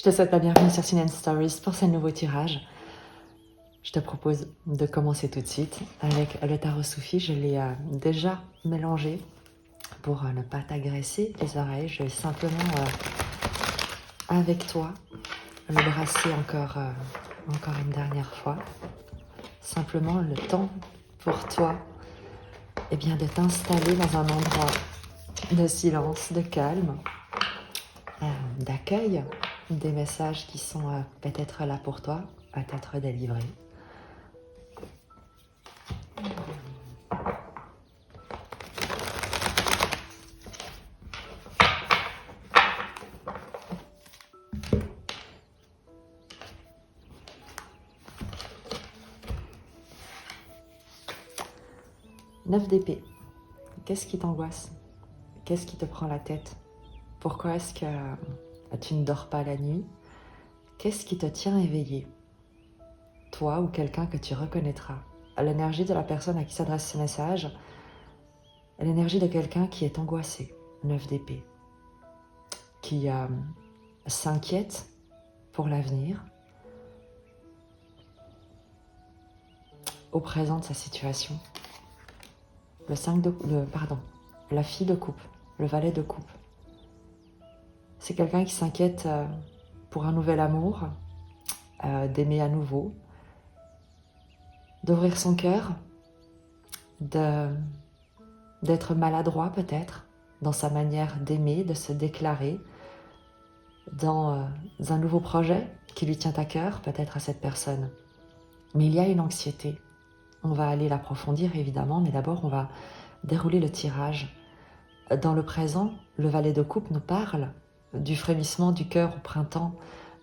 Je te souhaite la bienvenue sur Sin Stories pour ce nouveau tirage. Je te propose de commencer tout de suite avec le tarot Soufi. Je l'ai déjà mélangé pour ne pas t'agresser les oreilles. Je vais simplement avec toi le brasser encore une dernière fois. Simplement le temps pour toi de t'installer dans un endroit de silence, de calme, d'accueil des messages qui sont peut-être là pour toi, à t'être délivrés. Neuf d'épée. Qu'est-ce qui t'angoisse? Qu'est-ce qui te prend la tête? Pourquoi est-ce que tu ne dors pas la nuit? Qu'est-ce qui te tient éveillé? Toi ou quelqu'un que tu reconnaîtras. L'énergie de la personne à qui s'adresse ce message, l'énergie de quelqu'un qui est angoissé. Neuf d'épée. Qui s'inquiète pour l'avenir, au présent de sa situation. La fille de coupe, le valet de coupe. C'est quelqu'un qui s'inquiète pour un nouvel amour, d'aimer à nouveau, d'ouvrir son cœur, d'être maladroit peut-être dans sa manière d'aimer, de se déclarer, dans un nouveau projet qui lui tient à cœur, peut-être à cette personne. Mais il y a une anxiété. On va aller l'approfondir évidemment, mais d'abord on va dérouler le tirage. Dans le présent, le valet de coupe nous parle du frémissement du cœur au printemps,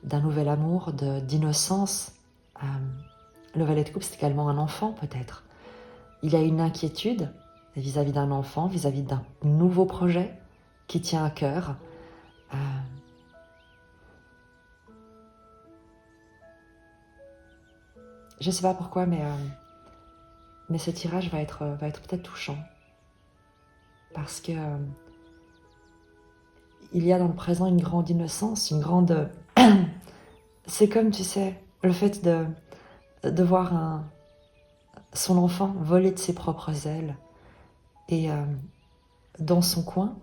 d'un nouvel amour, d'innocence. Le valet de coupe, c'est également un enfant peut-être. Il y a une inquiétude vis-à-vis d'un enfant, vis-à-vis d'un nouveau projet qui tient à cœur. Je ne sais pas pourquoi, mais ce tirage va être peut-être touchant. Parce que il y a dans le présent une grande innocence, une grande... C'est comme, tu sais, le fait de voir son enfant voler de ses propres ailes. Et dans son coin,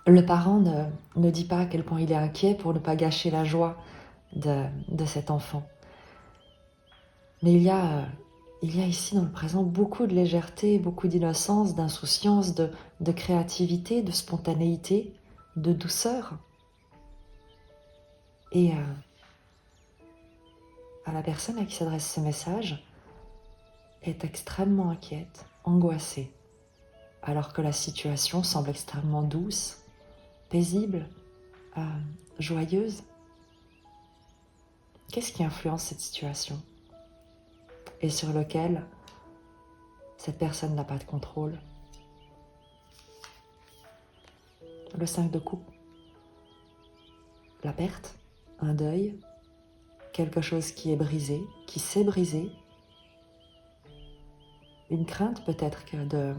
le parent ne dit pas à quel point il est inquiet pour ne pas gâcher la joie de cet enfant. Mais il y a ici dans le présent beaucoup de légèreté, beaucoup d'innocence, d'insouciance, de créativité, de spontanéité, de douceur. Et à la personne à qui s'adresse ce message est extrêmement inquiète, angoissée, alors que la situation semble extrêmement douce, paisible, joyeuse. Qu'est-ce qui influence cette situation et sur lequel cette personne n'a pas de contrôle? Le 5 de coupe. La perte, un deuil, quelque chose qui est brisé, qui s'est brisé. Une crainte peut-être que de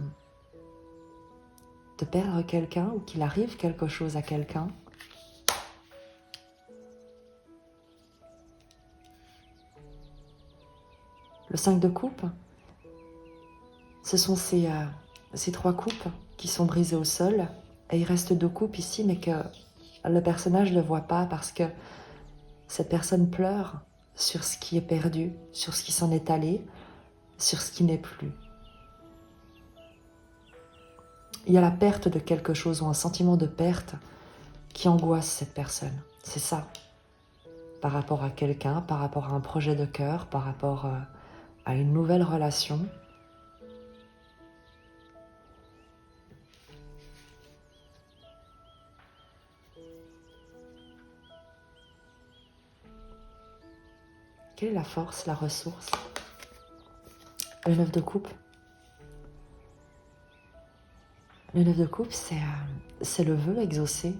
perdre quelqu'un ou qu'il arrive quelque chose à quelqu'un. Le 5 de coupe, ce sont ces trois coupes qui sont brisées au sol. Et il reste 2 coupes ici, mais que le personnage ne voit pas parce que cette personne pleure sur ce qui est perdu, sur ce qui s'en est allé, sur ce qui n'est plus. Il y a la perte de quelque chose ou un sentiment de perte qui angoisse cette personne. C'est ça. Par rapport à quelqu'un, par rapport à un projet de cœur, par rapport à une nouvelle relation. Quelle est la force, la ressource? Le 9 de coupe. Le 9 de coupe, c'est le vœu exaucé.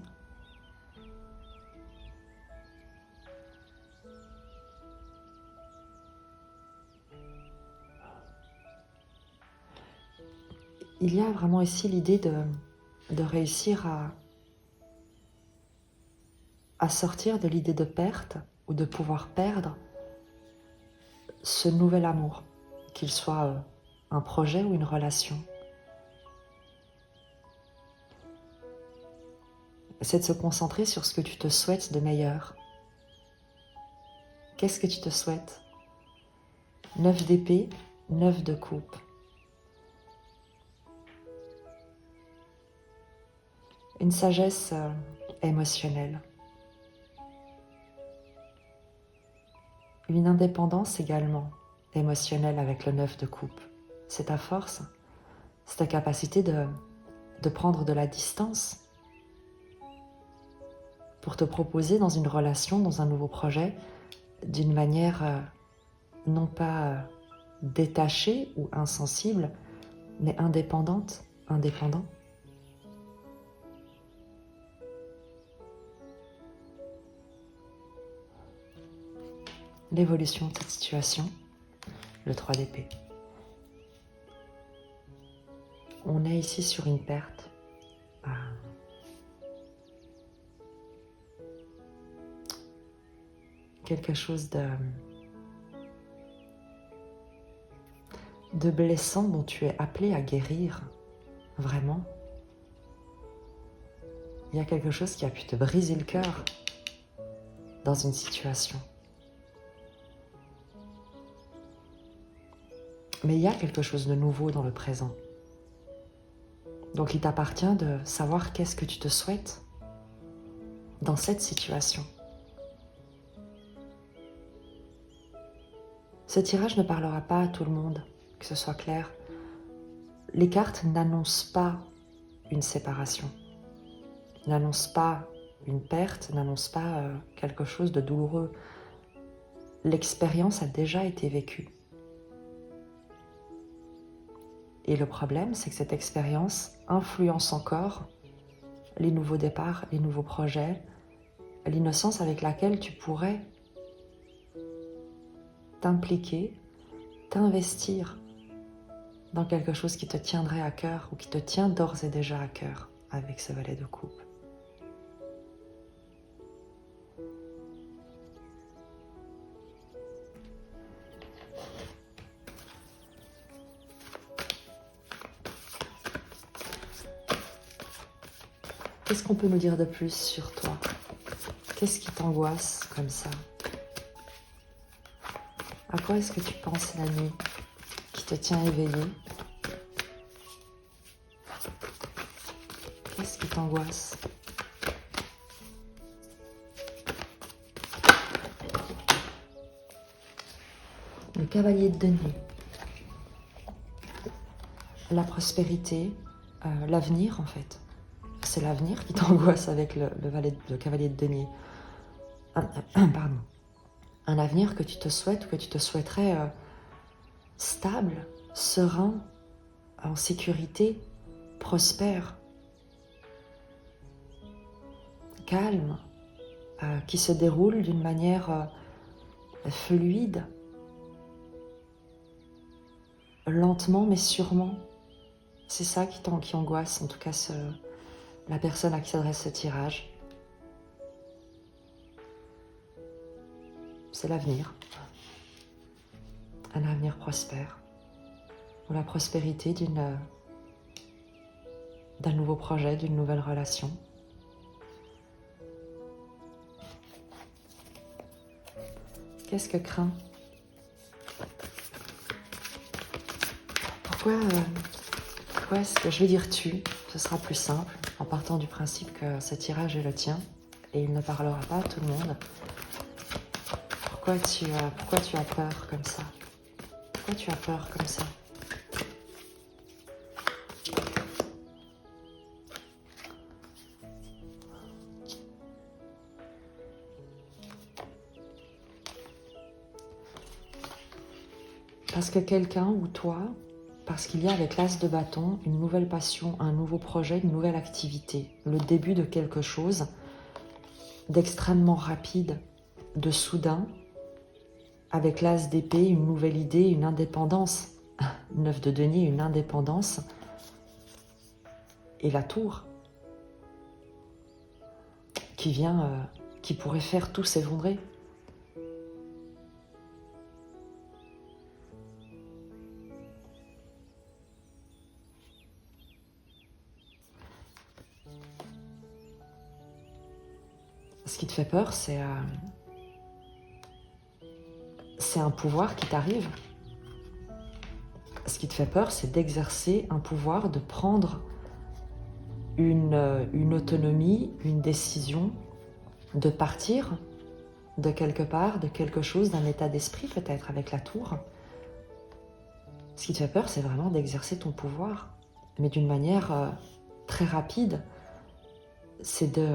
Il y a vraiment ici l'idée de réussir à sortir de l'idée de perte ou de pouvoir perdre ce nouvel amour, qu'il soit un projet ou une relation. C'est de se concentrer sur ce que tu te souhaites de meilleur. Qu'est-ce que tu te souhaites? 9 d'épée, 9 de coupe. Une sagesse émotionnelle. Une indépendance également émotionnelle avec le 9 de coupe. C'est ta force, c'est ta capacité de prendre de la distance pour te proposer dans une relation, dans un nouveau projet, d'une manière non pas détachée ou insensible, mais indépendante, indépendant. L'évolution de cette situation, le 3 d'épée. On est ici sur une perte. Quelque chose de blessant dont tu es appelé à guérir, vraiment. Il y a quelque chose qui a pu te briser le cœur dans une situation. Mais il y a quelque chose de nouveau dans le présent. Donc il t'appartient de savoir qu'est-ce que tu te souhaites dans cette situation. Ce tirage ne parlera pas à tout le monde, que ce soit clair. Les cartes n'annoncent pas une séparation, n'annoncent pas une perte, n'annoncent pas quelque chose de douloureux. L'expérience a déjà été vécue. Et le problème, c'est que cette expérience influence encore les nouveaux départs, les nouveaux projets, l'innocence avec laquelle tu pourrais t'impliquer, t'investir dans quelque chose qui te tiendrait à cœur ou qui te tient d'ores et déjà à cœur avec ce valet de coupe. Qu'est-ce qu'on peut nous dire de plus sur toi? Qu'est-ce qui t'angoisse comme ça? À quoi est-ce que tu penses la nuit qui te tient éveillé? Qu'est-ce qui t'angoisse? Le cavalier de denier. La prospérité, l'avenir en fait. C'est l'avenir qui t'angoisse avec le cavalier de denier. Pardon. Un avenir que tu te souhaites ou que tu te souhaiterais stable, serein, en sécurité, prospère, calme, qui se déroule d'une manière fluide, lentement mais sûrement. C'est ça qui angoisse, en tout cas la personne à qui s'adresse ce tirage. C'est l'avenir. Un avenir prospère. Ou la prospérité d'un nouveau projet, d'une nouvelle relation. Qu'est-ce que craint? Pourquoi est-ce que je vais dire tu? Ce sera plus simple, en partant du principe que ce tirage est le tien et il ne parlera pas à tout le monde. Pourquoi tu as peur comme ça? Pourquoi tu as peur comme ça? Parce que quelqu'un ou toi, parce qu'il y a avec l'as de bâton une nouvelle passion, un nouveau projet, une nouvelle activité, le début de quelque chose d'extrêmement rapide, de soudain, avec l'as d'épée, une nouvelle idée, une indépendance, 9 de denier, une indépendance, et la tour qui vient qui pourrait faire tout s'effondrer. Ce qui te fait peur, c'est un pouvoir qui t'arrive. Ce qui te fait peur, c'est d'exercer un pouvoir, de prendre une autonomie, une décision, de partir de quelque part, de quelque chose, d'un état d'esprit peut-être avec la tour. Ce qui te fait peur, c'est vraiment d'exercer ton pouvoir, mais d'une manière très rapide. C'est de...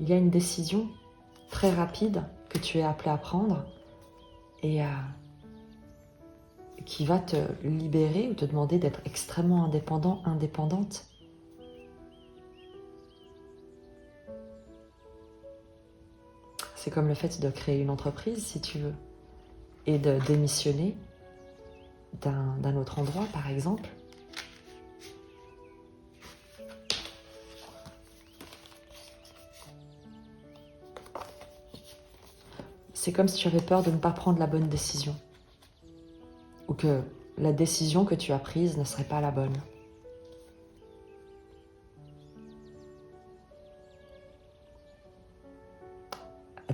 Il y a une décision très rapide que tu es appelé à prendre et qui va te libérer ou te demander d'être extrêmement indépendant, indépendante. C'est comme le fait de créer une entreprise, si tu veux, et de démissionner d'un autre endroit, par exemple. C'est comme si tu avais peur de ne pas prendre la bonne décision, ou que la décision que tu as prise ne serait pas la bonne.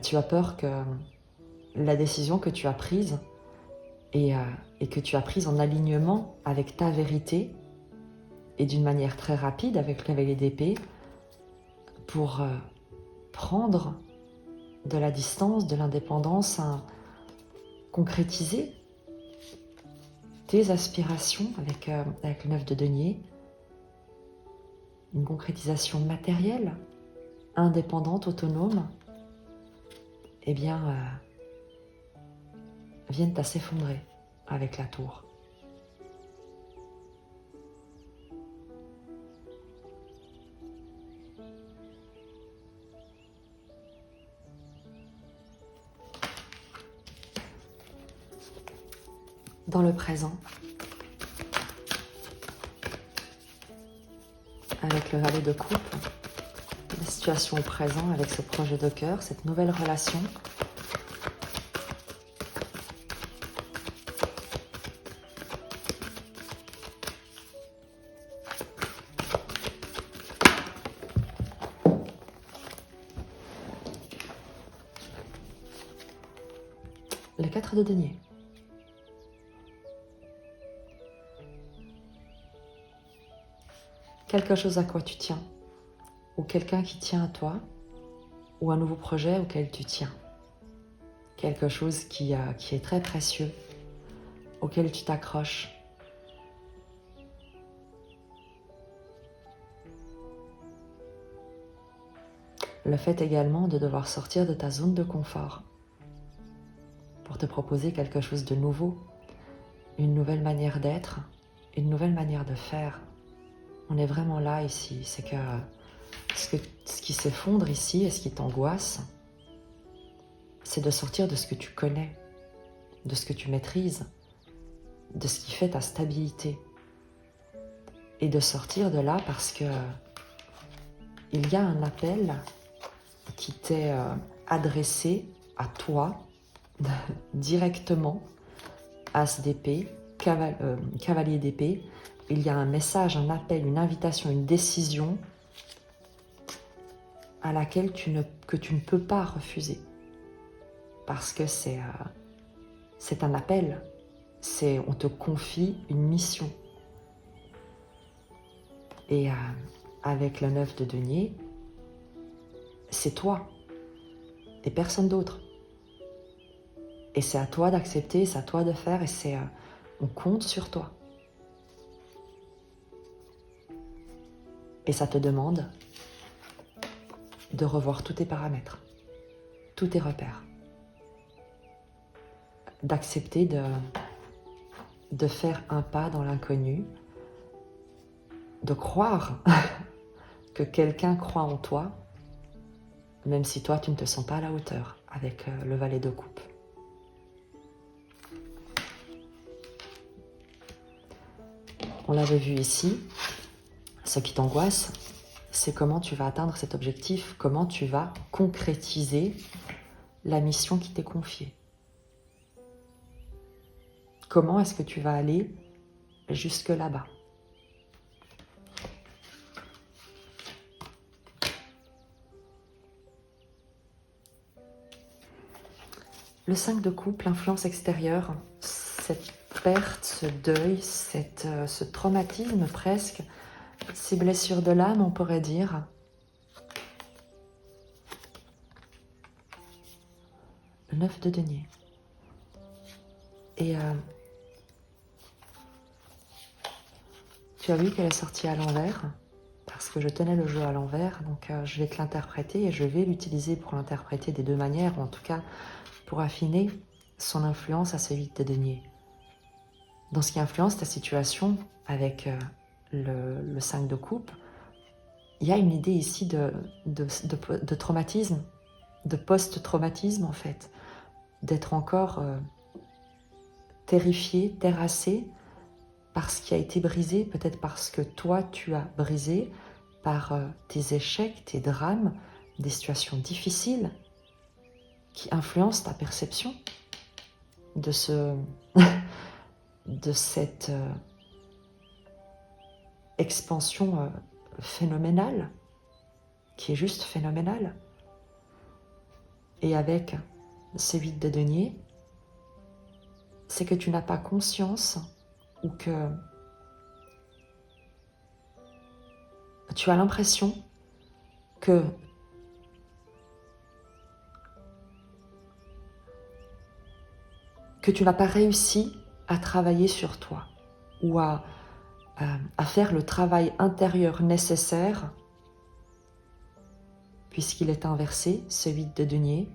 Tu as peur que la décision que tu as prise et que tu as prise en alignement avec ta vérité et d'une manière très rapide avec le cavalier d'épée pour prendre de la distance, de l'indépendance, à concrétiser tes aspirations avec le 9 de denier, une concrétisation matérielle, indépendante, autonome, eh bien, viennent à s'effondrer avec la tour. Dans le présent, avec le valet de coupe, la situation au présent avec ce projet de cœur, cette nouvelle relation. Le 4 de denier. Quelque chose à quoi tu tiens, ou quelqu'un qui tient à toi, ou un nouveau projet auquel tu tiens. Quelque chose qui est très précieux, auquel tu t'accroches. Le fait également de devoir sortir de ta zone de confort pour te proposer quelque chose de nouveau, une nouvelle manière d'être, une nouvelle manière de faire. On est vraiment là ici, c'est que ce qui s'effondre ici et ce qui t'angoisse, c'est de sortir de ce que tu connais, de ce que tu maîtrises, de ce qui fait ta stabilité. Et de sortir de là parce que il y a un appel qui t'est adressé à toi, directement, as d'épée, cavalier d'épée. Il y a un message, un appel, une invitation, une décision à laquelle que tu ne peux pas refuser. Parce que c'est un appel, on te confie une mission. Et avec le 9 de denier, c'est toi et personne d'autre. Et c'est à toi d'accepter, c'est à toi de faire, et on compte sur toi. Et ça te demande de revoir tous tes paramètres, tous tes repères. D'accepter de faire un pas dans l'inconnu, de croire que quelqu'un croit en toi, même si toi tu ne te sens pas à la hauteur avec le valet de coupe. on l'avait vu ici, ce qui t'angoisse, c'est comment tu vas atteindre cet objectif, comment tu vas concrétiser la mission qui t'est confiée. Comment est-ce que tu vas aller jusque là-bas? Le 5 de coupe, l'influence extérieure, cette perte, ce deuil, ce traumatisme presque, ces blessures de l'âme, on pourrait dire. Le 9 de denier. Et tu as vu qu'elle est sortie à l'envers, parce que je tenais le jeu à l'envers, donc je vais te l'interpréter et je vais l'utiliser pour l'interpréter des deux manières, ou en tout cas pour affiner son influence à ce 8 de denier. Dans ce qui influence ta situation avec le 5 de coupe, il y a une idée ici de traumatisme, de post-traumatisme en fait, d'être encore terrifié, terrassé par ce qui a été brisé, peut-être parce que toi tu as brisé par tes échecs, tes drames, des situations difficiles qui influencent ta perception de de cette expansion phénoménale, qui est juste phénoménale. Et avec ce 8 de denier, c'est que tu n'as pas conscience ou que tu as l'impression que tu n'as pas réussi à travailler sur toi ou à faire le travail intérieur nécessaire, puisqu'il est inversé, ce 8 de denier,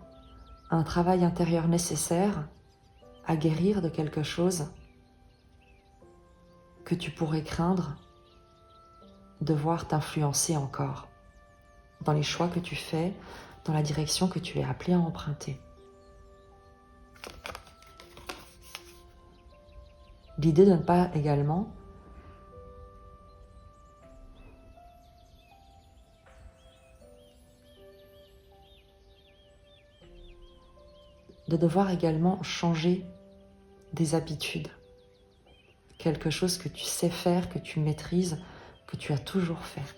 un travail intérieur nécessaire à guérir de quelque chose que tu pourrais craindre de voir t'influencer encore dans les choix que tu fais, dans la direction que tu es appelé à emprunter. L'idée de ne pas également de devoir également changer des habitudes, quelque chose que tu sais faire, que tu maîtrises, que tu as toujours fait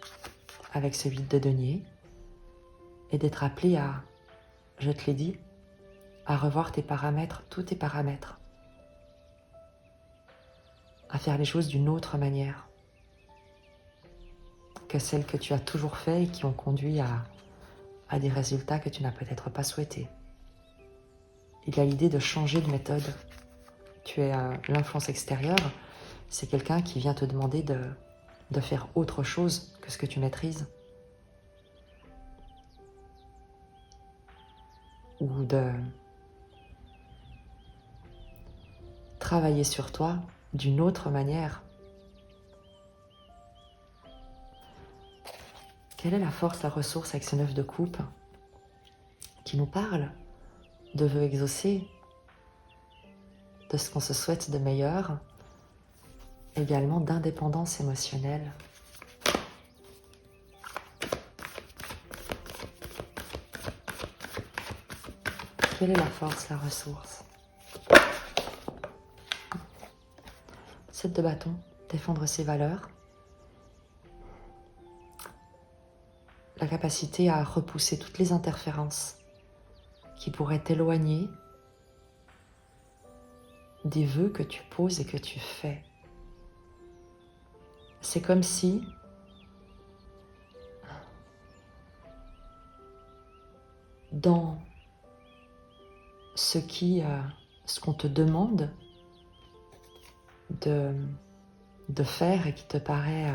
avec ce 8 de denier, et d'être appelé à, je te l'ai dit, à revoir tes paramètres, tous tes paramètres, à faire les choses d'une autre manière que celles que tu as toujours fait et qui ont conduit à des résultats que tu n'as peut-être pas souhaités. Il y a l'idée de changer de méthode. Tu es l'influence extérieure, c'est quelqu'un qui vient te demander de faire autre chose que ce que tu maîtrises. Ou de travailler sur toi d'une autre manière. Quelle est la force, la ressource avec ce 9 de coupe qui nous parle de vœux exaucés, de ce qu'on se souhaite de meilleur, également d'indépendance émotionnelle. Quelle est la force, la ressource? 7 de bâton, défendre ses valeurs. La capacité à repousser toutes les interférences qui pourraient t'éloigner des vœux que tu poses et que tu fais. C'est comme si dans ce qu'on te demande de faire et qui te paraît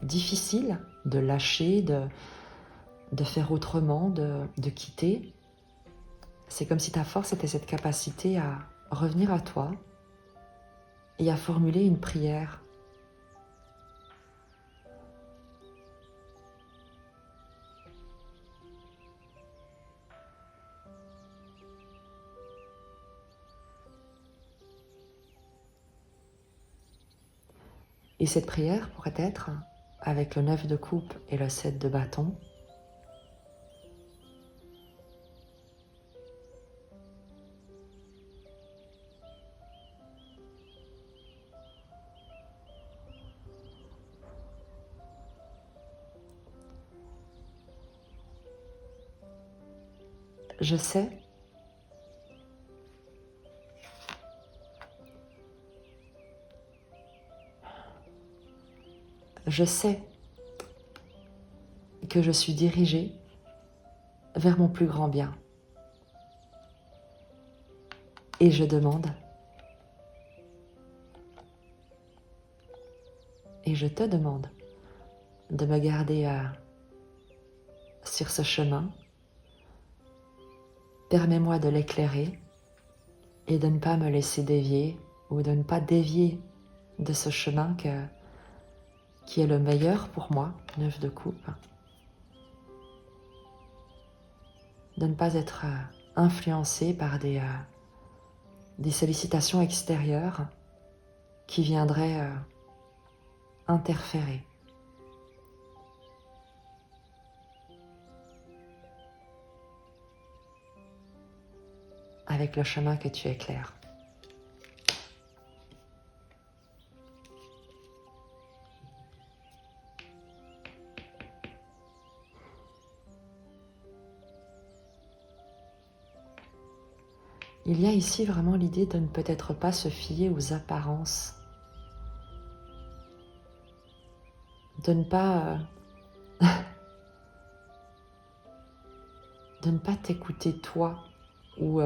difficile, de lâcher, de faire autrement, de quitter, c'est comme si ta force était cette capacité à revenir à toi et à formuler une prière. Et cette prière pourrait être avec le 9 de coupe et le 7 de bâton. Je sais que je suis dirigée vers mon plus grand bien. Et je demande, et je te demande de me garder sur ce chemin. Permets-moi de l'éclairer et de ne pas me laisser dévier ou de ne pas dévier de ce chemin qui est le meilleur pour moi, 9 de coupe. De ne pas être influencé par des sollicitations extérieures qui viendraient interférer. Avec le chemin que tu éclaires. Il y a ici vraiment l'idée de ne peut-être pas se fier aux apparences, de ne pas de ne pas t'écouter toi ou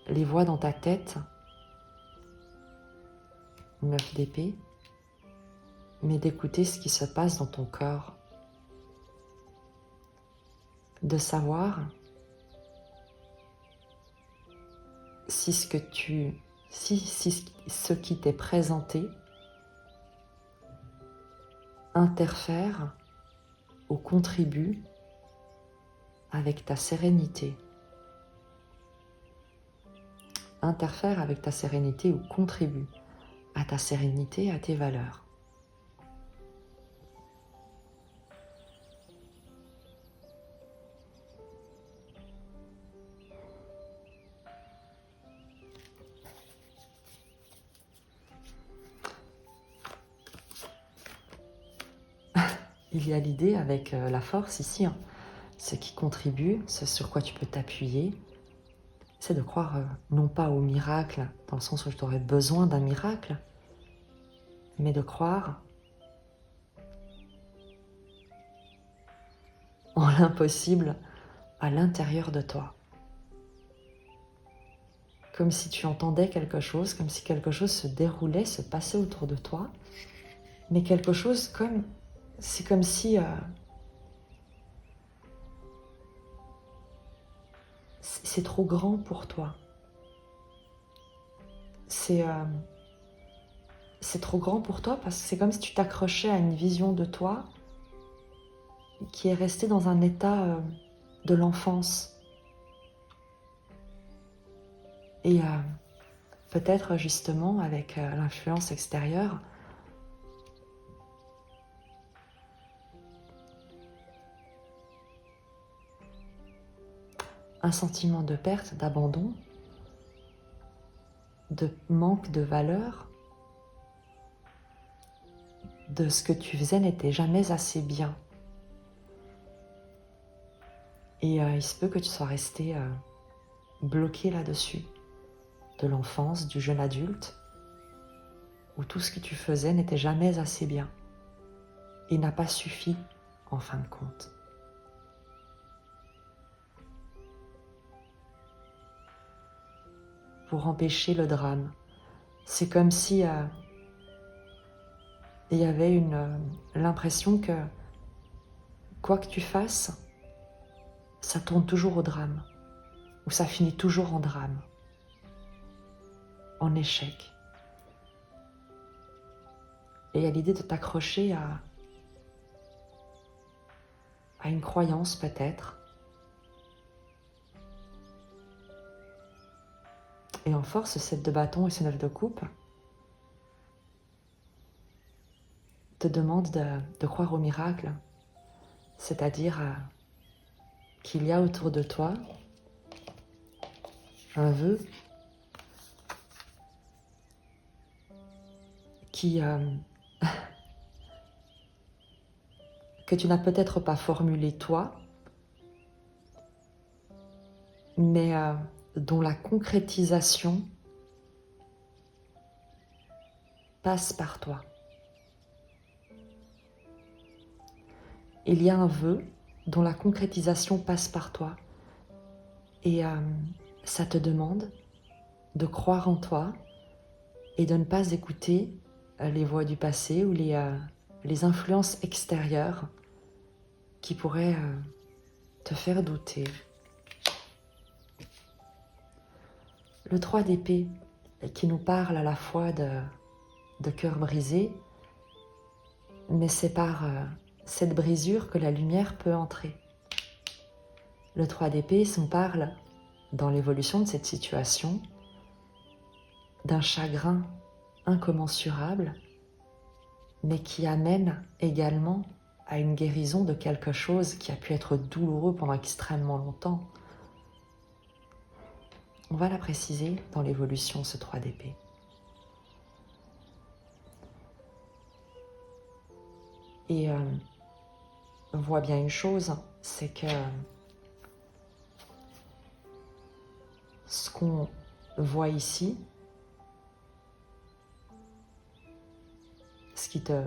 les voix dans ta tête, 9 d'épée, mais d'écouter ce qui se passe dans ton corps, de savoir si ce qui t'est présenté interfère ou contribue avec ta sérénité. Interfère avec ta sérénité ou contribue à ta sérénité, à tes valeurs. Il y a l'idée avec la force ici, hein. Ce qui contribue, ce sur quoi tu peux t'appuyer, c'est de croire non pas au miracle, dans le sens où tu aurais besoin d'un miracle, mais de croire en l'impossible à l'intérieur de toi. Comme si tu entendais quelque chose, comme si quelque chose se déroulait, se passait autour de toi, mais quelque chose c'est comme si c'est trop grand pour toi. C'est trop grand pour toi parce que c'est comme si tu t'accrochais à une vision de toi qui est restée dans un état de l'enfance. Et peut-être justement avec l'influence extérieure, un sentiment de perte, d'abandon, de manque de valeur, de ce que tu faisais n'était jamais assez bien. Et il se peut que tu sois resté bloqué là-dessus, de l'enfance, du jeune adulte, où tout ce que tu faisais n'était jamais assez bien et n'a pas suffi en fin de compte. Pour empêcher le drame. C'est comme si il y avait l'impression que quoi que tu fasses, ça tourne toujours au drame, ou ça finit toujours en drame, en échec. Et il y a l'idée de t'accrocher à une croyance peut-être. Et en force, 7 de bâton et ce 9 de coupe, te demande de croire au miracle, c'est-à-dire qu'il y a autour de toi un vœu qui, que tu n'as peut-être pas formulé toi, mais dont la concrétisation passe par toi. Il y a un vœu dont la concrétisation passe par toi et ça te demande de croire en toi et de ne pas écouter les voix du passé ou les influences extérieures qui pourraient te faire douter. Le 3 d'épée qui nous parle à la fois de cœur brisé, mais c'est par cette brisure que la lumière peut entrer. Le 3 d'épée nous parle, dans l'évolution de cette situation, d'un chagrin incommensurable, mais qui amène également à une guérison de quelque chose qui a pu être douloureux pendant extrêmement longtemps. On va la préciser dans l'évolution, ce 3 d'épée. Et on voit bien une chose, c'est que ce qu'on voit ici, ce qui te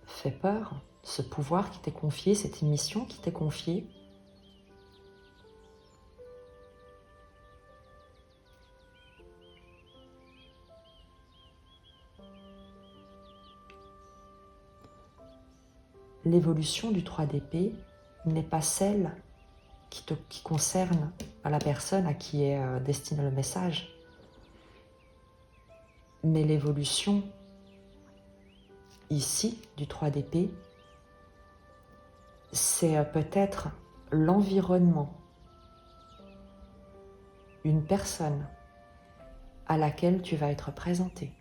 fait peur, ce pouvoir qui t'est confié, cette mission qui t'est confiée, l'évolution du 3 d'épée n'est pas celle qui concerne à la personne à qui est destiné le message, mais l'évolution ici du 3 d'épée, c'est peut-être l'environnement, une personne à laquelle tu vas être présenté.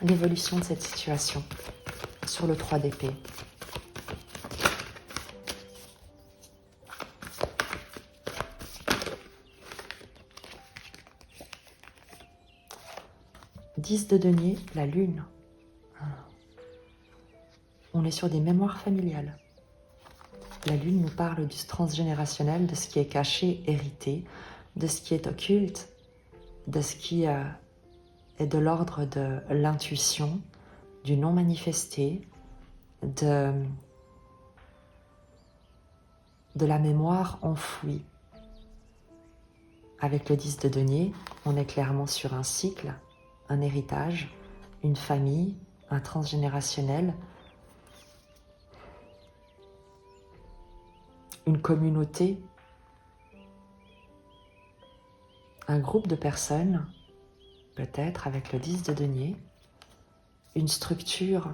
L'évolution de cette situation sur le 3 d'épée. « 10 de denier, la lune. » On est sur des mémoires familiales. La lune nous parle du transgénérationnel, de ce qui est caché, hérité, de ce qui est occulte, de ce qui est de l'ordre de l'intuition, du non manifesté, de la mémoire enfouie. Avec le 10 de denier, on est clairement sur un cycle, un héritage, une famille, un transgénérationnel, une communauté, un groupe de personnes, peut-être avec le 10 de denier, une structure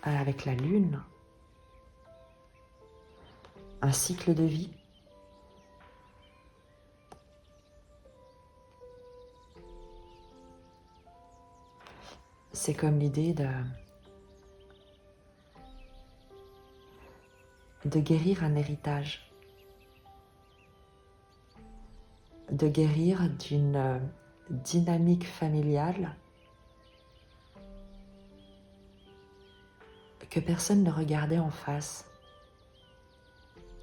avec la lune, un cycle de vie. C'est comme l'idée de guérir un héritage, de guérir d'une dynamique familiale que personne ne regardait en face,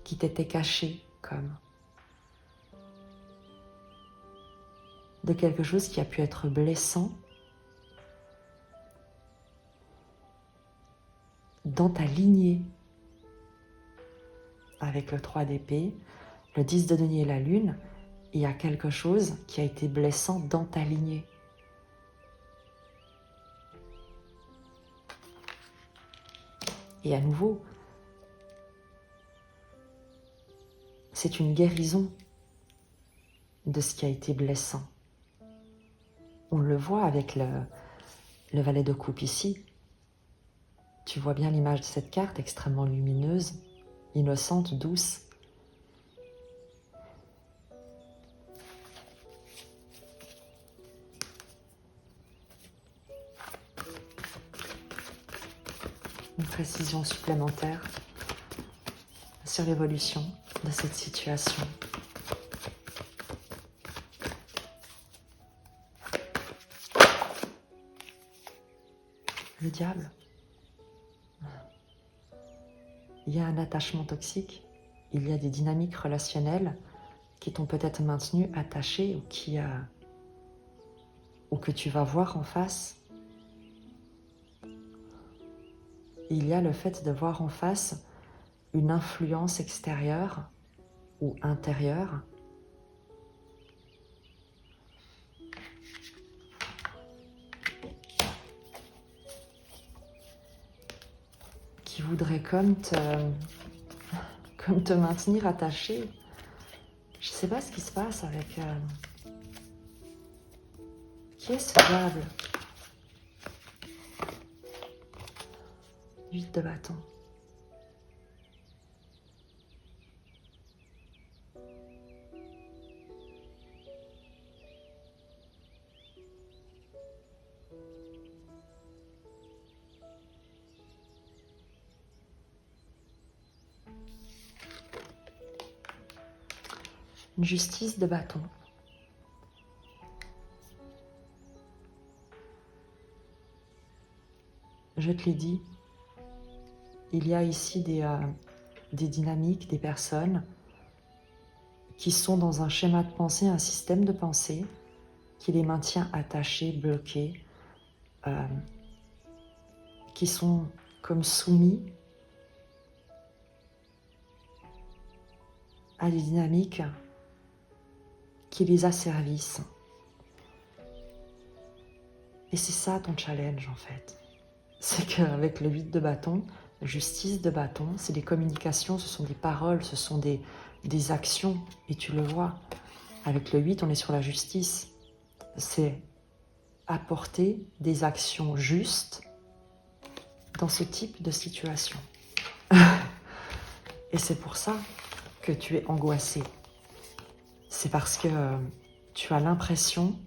qui t'était cachée comme de quelque chose qui a pu être blessant dans ta lignée. Avec le 3 d'épée, le 10 de denier et la lune, il y a quelque chose qui a été blessant dans ta lignée. Et à nouveau, c'est une guérison de ce qui a été blessant. On le voit avec le valet de coupe ici. Tu vois bien l'image de cette carte extrêmement lumineuse, innocente, douce. Une précision supplémentaire sur l'évolution de cette situation. Le diable. Il y a un attachement toxique, il y a des dynamiques relationnelles qui t'ont peut-être maintenu attaché ou que tu vas voir en face. Il y a le fait de voir en face une influence extérieure ou intérieure qui voudrait comme te maintenir attaché. Je ne sais pas ce qui se passe avec... Qui est ce diable? 8 de bâton. Une justice de bâton. Je te l'ai dit, il y a ici des dynamiques, des personnes qui sont dans un schéma de pensée, un système de pensée qui les maintient attachés, bloqués, qui sont comme soumis à des dynamiques qui les asservissent. Et c'est ça ton challenge en fait. C'est qu'avec le 8 de bâton, justice de bâton, c'est des communications, ce sont des paroles, ce sont des actions. Et tu le vois, avec le 8, on est sur la justice. C'est apporter des actions justes dans ce type de situation. Et c'est pour ça que tu es angoissé. C'est parce que tu as l'impression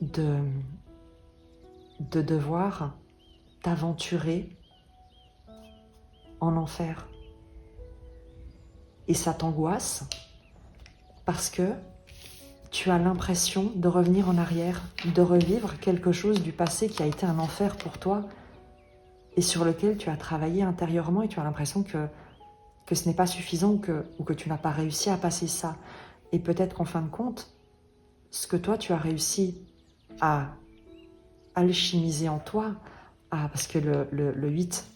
de devoir t'aventurer en enfer. Et ça t'angoisse parce que tu as l'impression de revenir en arrière, de revivre quelque chose du passé qui a été un enfer pour toi et sur lequel tu as travaillé intérieurement et tu as l'impression que ce n'est pas suffisant ou que tu n'as pas réussi à passer ça. Et peut-être qu'en fin de compte, ce que toi tu as réussi à alchimiser en toi, parce que le 8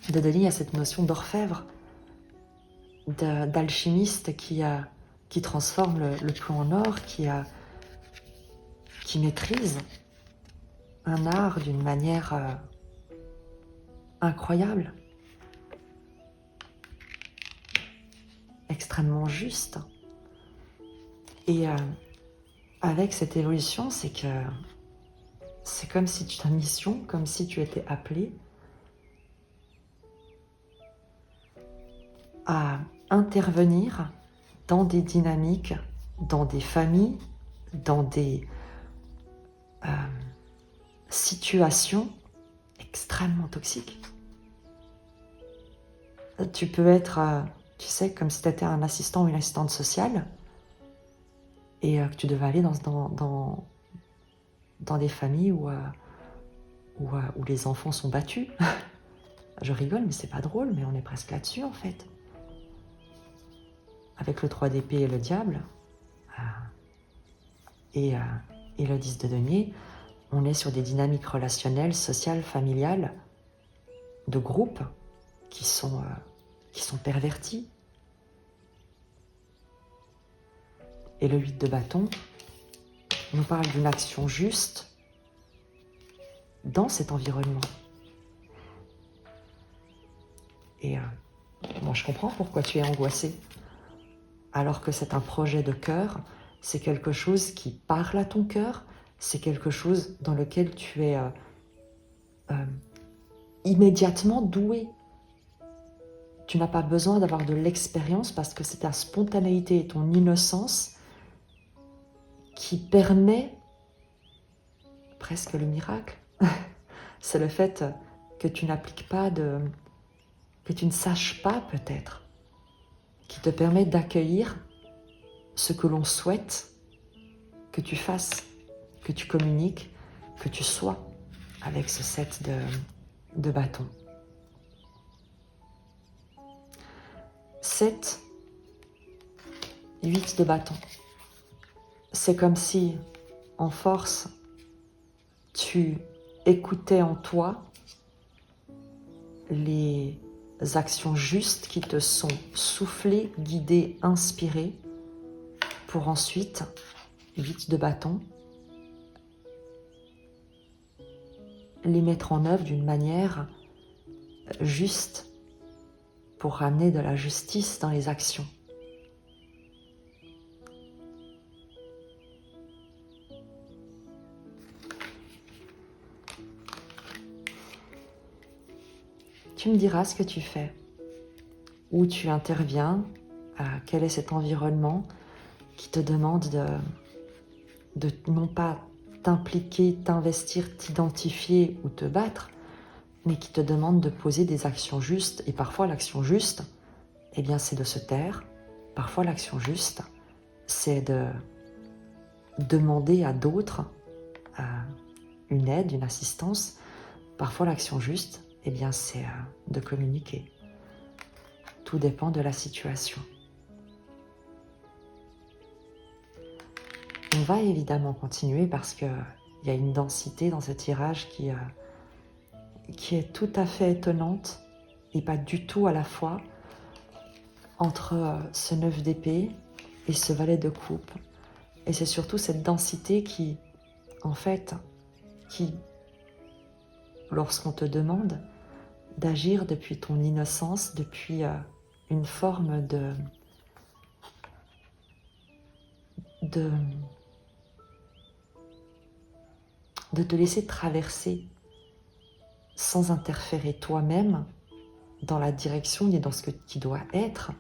de Denis a cette notion d'orfèvre, d'alchimiste qui transforme le plomb en or, qui maîtrise un art d'une manière incroyable, extrêmement juste. Et avec cette évolution, c'est comme si ta mission, comme si tu étais appelé à intervenir dans des dynamiques, dans des familles, dans des situations extrêmement toxiques. Tu peux être, tu sais, comme si tu étais un assistant ou une assistante sociale et que tu devais aller dans des familles où les enfants sont battus. Je rigole, mais c'est pas drôle, mais on est presque là-dessus en fait. Avec le 3 d'épée et le diable, et le 10 de denier, on est sur des dynamiques relationnelles, sociales, familiales, de groupe qui sont perverties. Et le 8 de bâton nous parle d'une action juste dans cet environnement. Et moi, je comprends pourquoi tu es angoissé. Alors que c'est un projet de cœur, c'est quelque chose qui parle à ton cœur, c'est quelque chose dans lequel tu es immédiatement doué. Tu n'as pas besoin d'avoir de l'expérience parce que c'est ta spontanéité et ton innocence qui permet presque le miracle. C'est le fait que tu n'appliques pas que tu ne saches pas peut-être, qui te permet d'accueillir ce que l'on souhaite que tu fasses, que tu communiques, que tu sois avec ce set de bâtons. 7, 8 de bâtons. C'est comme si, en force, tu écoutais en toi les actions justes qui te sont soufflées, guidées, inspirées, pour ensuite, 8 de bâton, les mettre en œuvre d'une manière juste pour ramener de la justice dans les actions. Tu me diras ce que tu fais, où tu interviens, quel est cet environnement qui te demande de non pas t'impliquer, t'investir, t'identifier ou te battre, mais qui te demande de poser des actions justes. Et parfois l'action juste, eh bien c'est de se taire. Parfois l'action juste, c'est de demander à d'autres une aide, une assistance. Parfois l'action juste, eh bien c'est de communiquer. Tout dépend de la situation. On va évidemment continuer parce qu'il y a une densité dans ce tirage qui est tout à fait étonnante et pas du tout à la fois entre ce 9 d'épée et ce valet de coupe. Et c'est surtout cette densité qui, en fait, lorsqu'on te demande d'agir depuis ton innocence, depuis une forme de te laisser traverser sans interférer toi-même dans la direction et dans ce qui doit être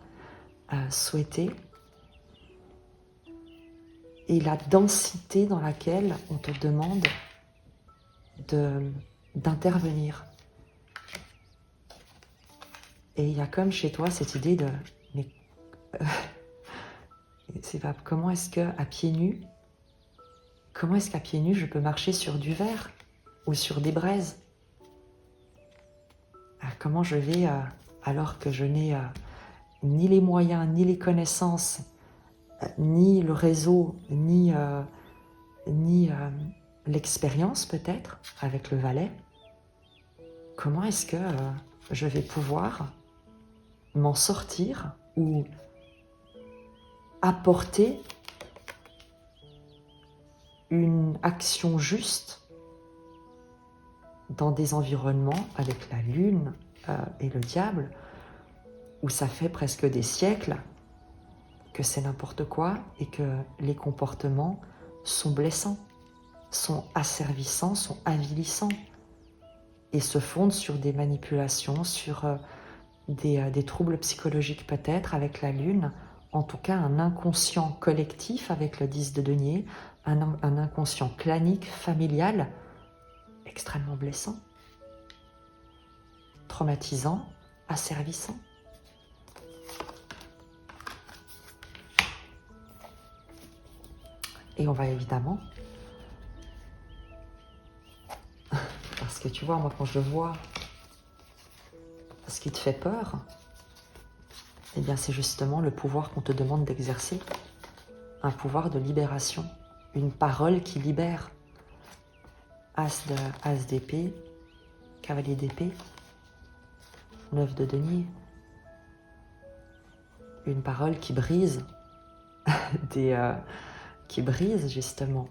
souhaité, et la densité dans laquelle on te demande d'intervenir. Et il y a comme chez toi cette idée de mais c'est pas comment est-ce qu'à pieds nus, je peux marcher sur du verre ou sur des braises? Comment je vais, alors que je n'ai ni les moyens, ni les connaissances, ni le réseau, ni l'expérience peut-être avec le valet, comment est-ce que je vais pouvoir m'en sortir ou apporter une action juste dans des environnements avec la lune et le diable, où ça fait presque des siècles que c'est n'importe quoi et que les comportements sont blessants, sont asservissants, sont avilissants et se fondent sur des manipulations, sur des troubles psychologiques peut-être avec la lune, en tout cas un inconscient collectif avec le 10 de denier, un inconscient clanique, familial, extrêmement blessant, traumatisant, asservissant. Et on va évidemment, parce que tu vois, moi quand je vois ce qui te fait peur, eh bien c'est justement le pouvoir qu'on te demande d'exercer, un pouvoir de libération, une parole qui libère. As d'épée, cavalier d'épée, 9 de denier, une parole qui brise qui brise justement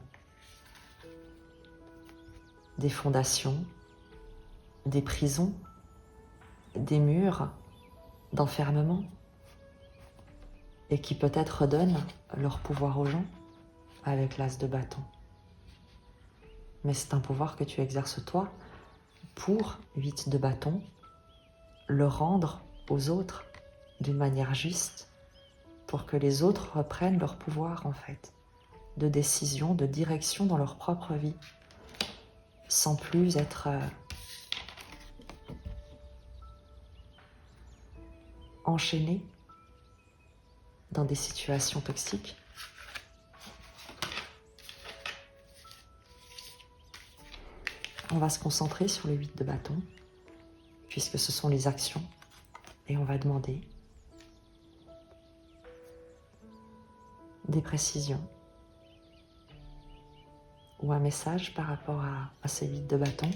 des fondations, des prisons, des murs d'enfermement et qui peut-être redonne leur pouvoir aux gens avec l'as de bâton. Mais c'est un pouvoir que tu exerces toi pour 8 de bâton, le rendre aux autres d'une manière juste pour que les autres reprennent leur pouvoir en fait, de décision, de direction dans leur propre vie, sans plus être enchaînés dans des situations toxiques. On va se concentrer sur le 8 de bâton, puisque ce sont les actions, et on va demander des précisions ou un message par rapport à ces 8 de bâton.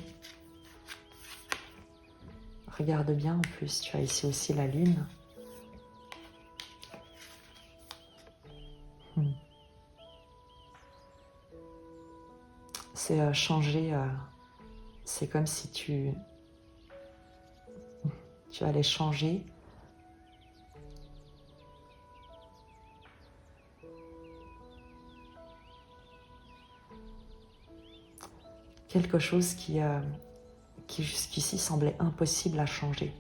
Regarde bien, en plus, tu as ici aussi la lune. C'est changer, c'est comme si tu allais changer quelque chose qui jusqu'ici semblait impossible à changer.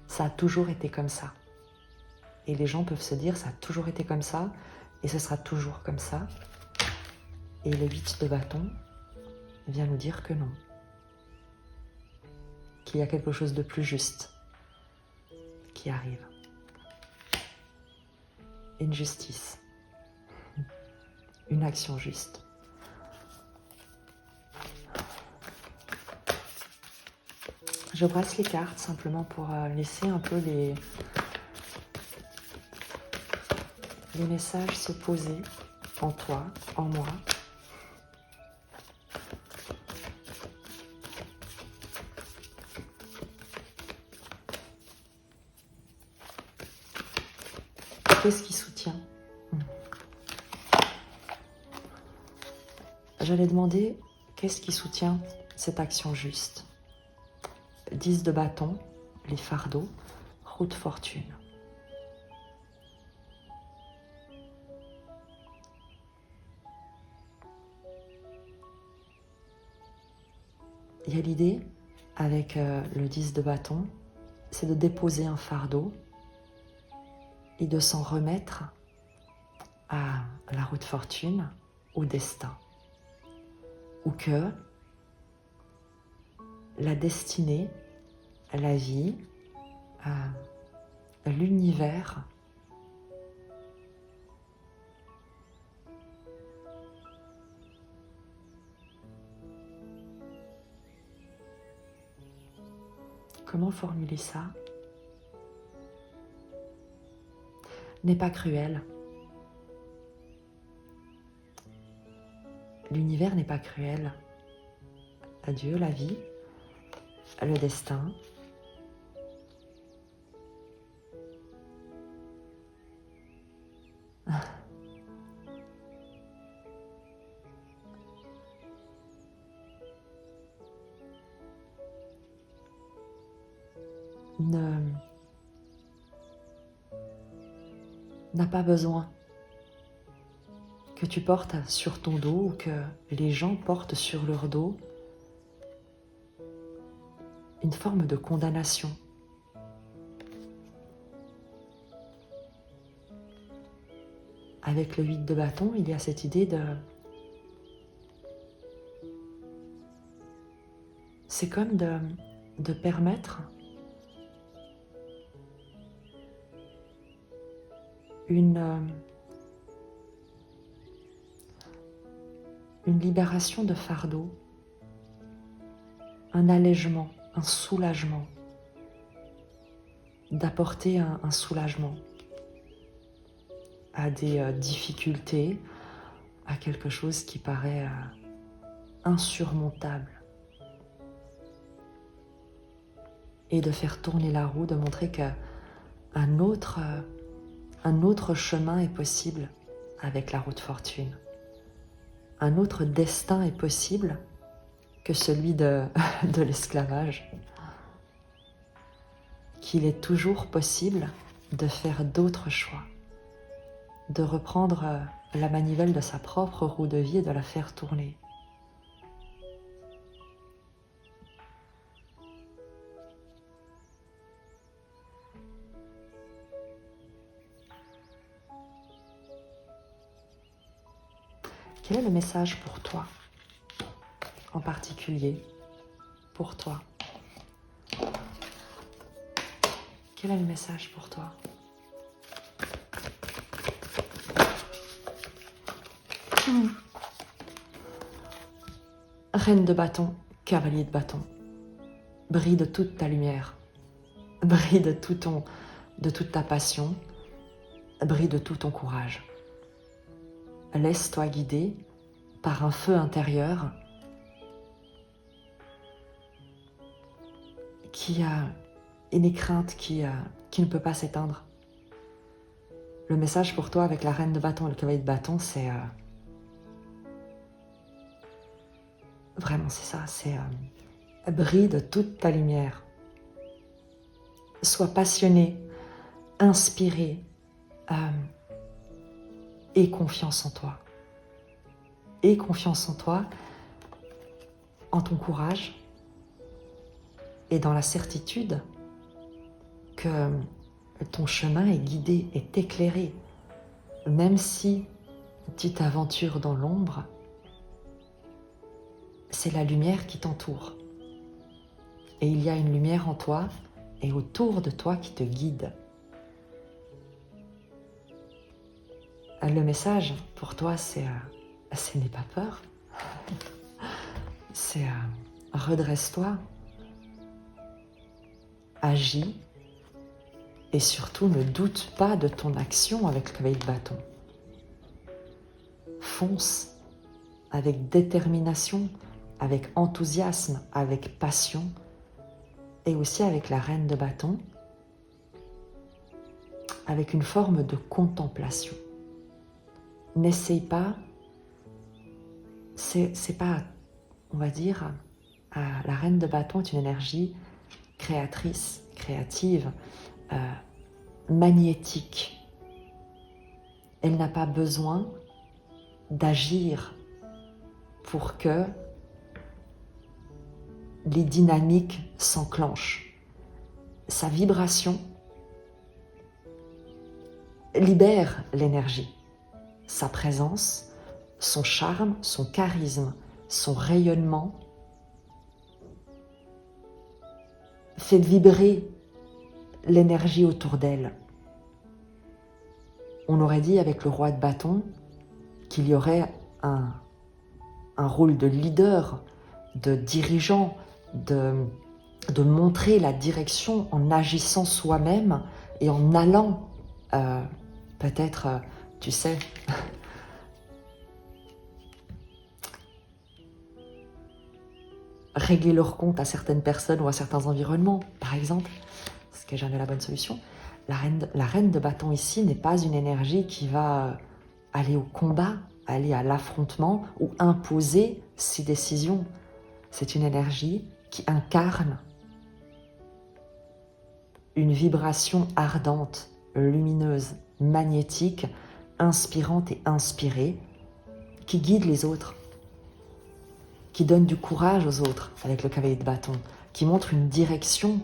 Ça a toujours été comme ça. Et les gens peuvent se dire, ça a toujours été comme ça, et ce sera toujours comme ça. Et le 8 de bâton vient nous dire que non. Qu'il y a quelque chose de plus juste qui arrive. Une justice. Une action juste. Je brasse les cartes simplement pour laisser un peu les messages se poser en toi, en moi. Qu'est-ce qui soutient? J'allais demander qu'est-ce qui soutient cette action juste. 10 de bâton, les fardeaux, roue de fortune. Il y a l'idée, avec le 10 de bâton, c'est de déposer un fardeau et de s'en remettre à la roue de fortune, au destin. Ou que la destinée, la vie, l'univers comment formuler ça? N'est pas cruel. L'univers n'est pas cruel. Dieu, la vie, le destin. N'a pas besoin que tu portes sur ton dos ou que les gens portent sur leur dos une forme de condamnation. Avec le 8 de bâton, il y a cette idée de... C'est comme de permettre une libération de fardeau, un allègement, un soulagement, d'apporter un soulagement à des difficultés, à quelque chose qui paraît insurmontable. Et de faire tourner la roue, de montrer qu'un autre chemin est possible avec la roue de fortune. Un autre destin est possible que celui de l'esclavage, qu'il est toujours possible de faire d'autres choix, de reprendre la manivelle de sa propre roue de vie et de la faire tourner. Quel est le message pour toi, en particulier pour toi? Quel est le message pour toi? Reine de bâton, cavalier de bâton, brille de toute ta lumière, brille de toute ta passion, brille de tout ton courage. Laisse-toi guider par un feu intérieur qui a une écreinte qui ne peut pas s'éteindre. Le message pour toi avec la reine de bâton et le cavalier de bâton, c'est vraiment c'est ça, c'est brille de toute ta lumière. Sois passionné, inspiré, aie confiance en toi. Aie confiance en toi, en ton courage et dans la certitude que ton chemin est guidé, est éclairé. Même si tu t'aventures dans l'ombre, c'est la lumière qui t'entoure. Et il y a une lumière en toi et autour de toi qui te guide. Le message pour toi, c'est n'aie pas peur. C'est redresse-toi, agis et surtout ne doute pas de ton action avec le cavalier de bâton. Fonce avec détermination, avec enthousiasme, avec passion et aussi avec la reine de bâton, avec une forme de contemplation. N'essaye pas, c'est pas, on va dire, la reine de bâton est une énergie créatrice, créative, magnétique. Elle n'a pas besoin d'agir pour que les dynamiques s'enclenchent. Sa vibration libère l'énergie. Sa présence, son charme, son charisme, son rayonnement fait vibrer l'énergie autour d'elle. On aurait dit avec le roi de bâton qu'il y aurait un rôle de leader, de dirigeant, de montrer la direction en agissant soi-même et en allant peut-être, tu sais, régler leur compte à certaines personnes ou à certains environnements, par exemple, ce qui n'est jamais la bonne solution. La reine de bâton ici n'est pas une énergie qui va aller au combat, aller à l'affrontement ou imposer ses décisions. C'est une énergie qui incarne une vibration ardente, lumineuse, magnétique, inspirante et inspirée, qui guide les autres, qui donne du courage aux autres avec le cavalier de bâton, qui montre une direction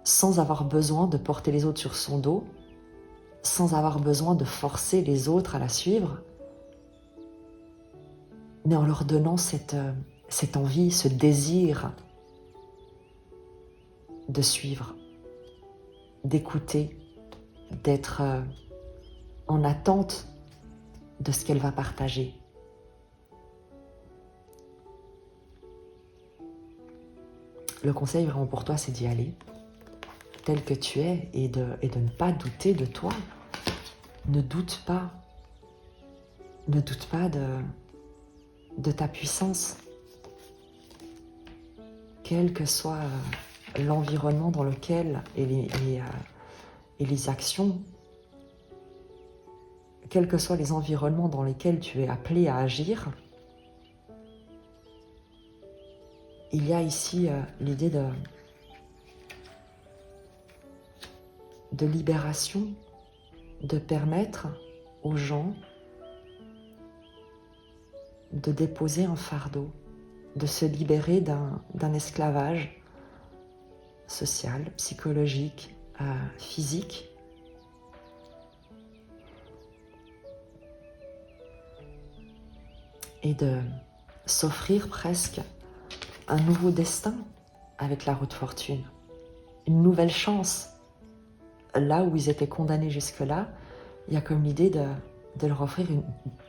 sans avoir besoin de porter les autres sur son dos, sans avoir besoin de forcer les autres à la suivre, mais en leur donnant cette envie, ce désir de suivre, d'écouter, d'être en attente de ce qu'elle va partager. Le conseil vraiment pour toi, c'est d'y aller tel que tu es et de ne pas douter de toi. Ne doute pas. Ne doute pas de ta puissance. Quel que soit l'environnement dans lequel et les actions, quels que soient les environnements dans lesquels tu es appelé à agir, il y a ici l'idée de libération, de permettre aux gens de déposer un fardeau, de se libérer d'un esclavage social, psychologique, physique. Et de s'offrir presque un nouveau destin avec la roue de fortune, une nouvelle chance. Là où ils étaient condamnés jusque-là, il y a comme l'idée de leur offrir,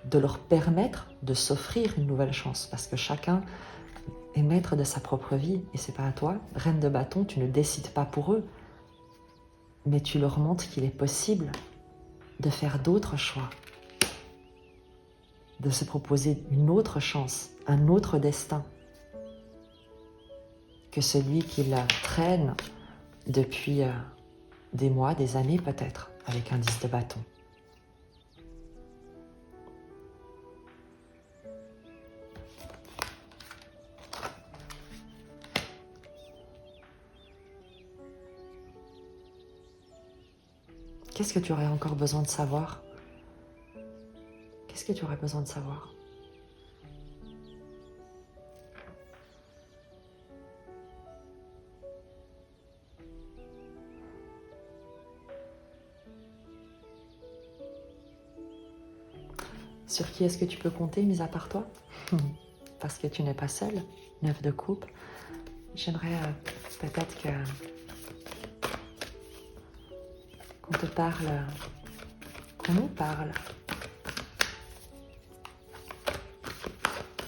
de leur permettre de s'offrir une nouvelle chance, parce que chacun est maître de sa propre vie, et c'est pas à toi, reine de bâton, tu ne décides pas pour eux, mais tu leur montres qu'il est possible de faire d'autres choix, de se proposer une autre chance, un autre destin, que celui qu'ils traînent depuis des mois, des années peut-être, avec un 10 de bâton. Qu'est-ce que tu aurais encore besoin de savoir? Qu'est-ce que tu aurais besoin de savoir? Sur qui est-ce que tu peux compter, mis à part toi? Parce que tu n'es pas seule, 9 de coupe. J'aimerais peut-être qu'on te parle, qu'on nous parle.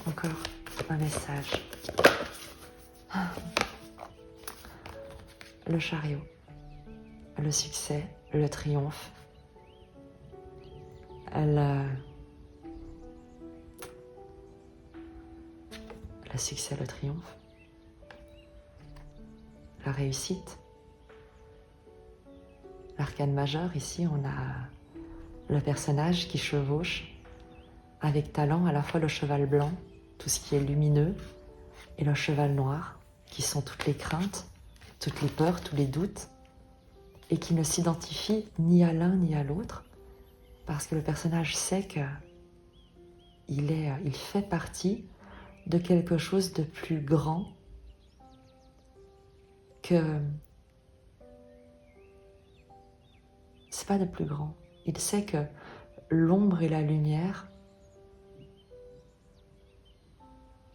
Encore un message. Le chariot, le succès, le triomphe, le succès, le triomphe, la réussite. L'arcane majeur, ici, on a le personnage qui chevauche avec talent à la fois le cheval blanc, tout ce qui est lumineux, et le cheval noir, qui sont toutes les craintes, toutes les peurs, tous les doutes, et qui ne s'identifie ni à l'un ni à l'autre, parce que le personnage sait que il fait partie de quelque chose de plus grand que... C'est pas de plus grand. Il sait que l'ombre et la lumière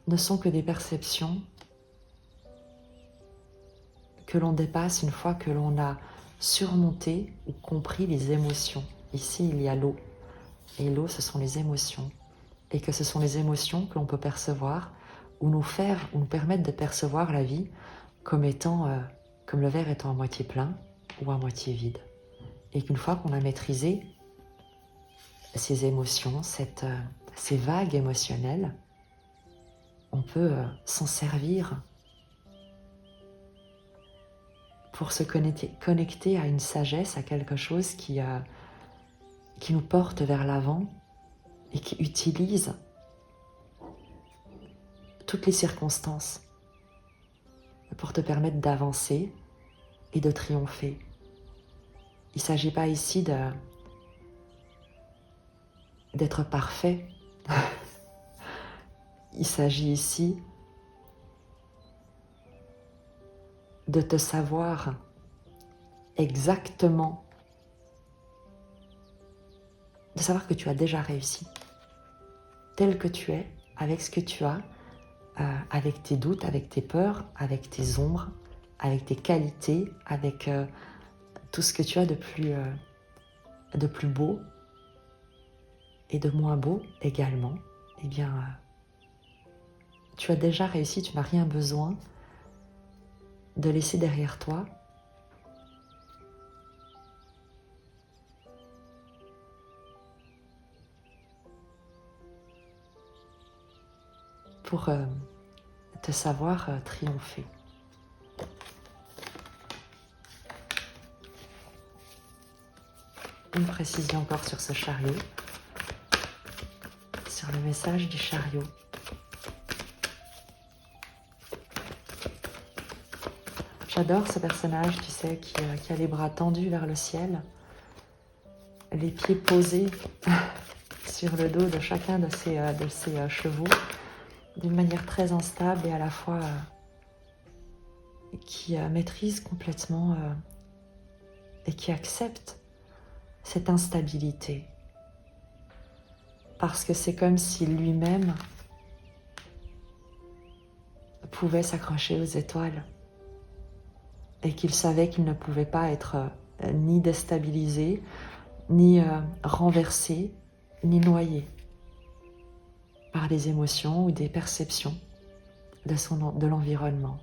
ne sont que des perceptions que l'on dépasse une fois que l'on a surmonté ou compris les émotions. Ici, il y a l'eau. Et l'eau, ce sont les émotions. Et que ce sont les émotions que l'on peut percevoir ou nous permettre de percevoir la vie comme comme le verre étant à moitié plein ou à moitié vide. Et qu'une fois qu'on a maîtrisé ces émotions, ces vagues émotionnelles, on peut s'en servir pour se connecter à une sagesse, à quelque chose qui nous porte vers l'avant et qui utilise toutes les circonstances pour te permettre d'avancer et de triompher. Il ne s'agit pas ici d'être parfait. Il s'agit ici de te savoir exactement, de savoir que tu as déjà réussi, tel que tu es, avec ce que tu as, avec tes doutes, avec tes peurs, avec tes ombres, avec tes qualités, avec tout ce que tu as de plus beau et de moins beau également. Eh bien, tu as déjà réussi, tu n'as rien besoin de laisser derrière toi pour te savoir triompher. Une précision encore sur ce chariot, sur le message du chariot. J'adore ce personnage, tu sais, qui a les bras tendus vers le ciel, les pieds posés sur le dos de chacun de ses chevaux, d'une manière très instable et à la fois qui maîtrise complètement et qui accepte cette instabilité. Parce que c'est comme si lui-même pouvait s'accrocher aux étoiles et qu'il savait qu'il ne pouvait pas être ni déstabilisé, ni renversé, ni noyé par des émotions ou des perceptions de l'environnement,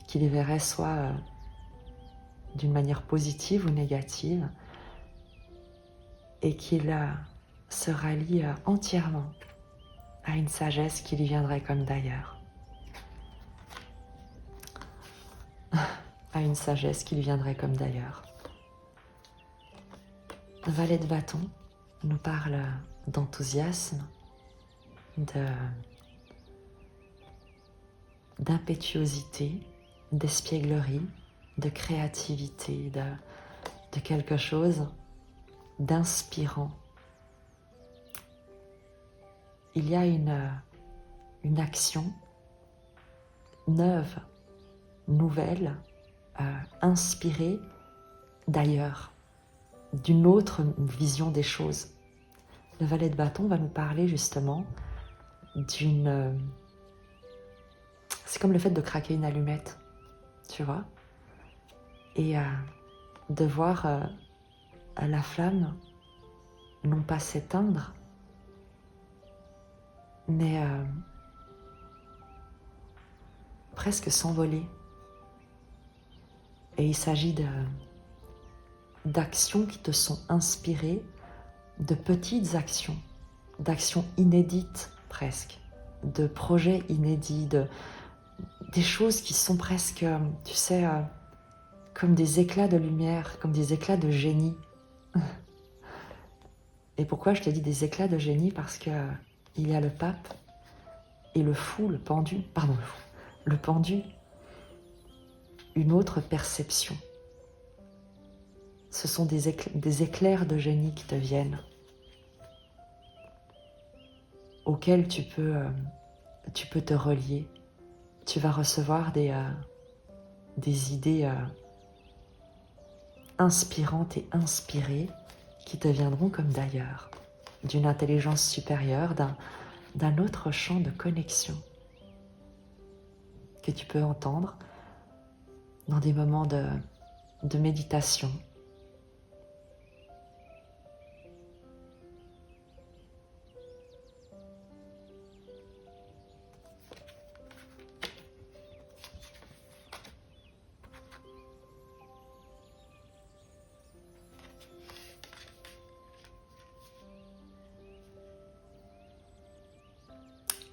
qu'il les verrait soit d'une manière positive ou négative, et qu'il se rallie entièrement à une sagesse qui lui viendrait comme d'ailleurs. À une sagesse qui lui viendrait comme d'ailleurs. Le valet de bâton nous parle d'enthousiasme, d'impétuosité, d'espièglerie, de créativité, de quelque chose d'inspirant. Il y a une action neuve, nouvelle, inspirée d'ailleurs, d'une autre vision des choses. Le valet de bâton va nous parler justement d'une... c'est comme le fait de craquer une allumette, tu vois, et de voir la flamme non pas s'éteindre, mais presque s'envoler. Et il s'agit d'actions qui te sont inspirées, de petites actions, d'actions inédites presque, de projets inédits, des choses qui sont presque, tu sais, comme des éclats de lumière, comme des éclats de génie. Et pourquoi je te dis des éclats de génie? Parce que il y a le pape et le fou, le pendu, le pendu, une autre perception. Ce sont des éclairs de génie qui te viennent, auxquels tu peux te relier. Tu vas recevoir des idées inspirantes et inspirées qui te viendront comme d'ailleurs, d'une intelligence supérieure, d'un autre champ de connexion que tu peux entendre dans des moments de méditation.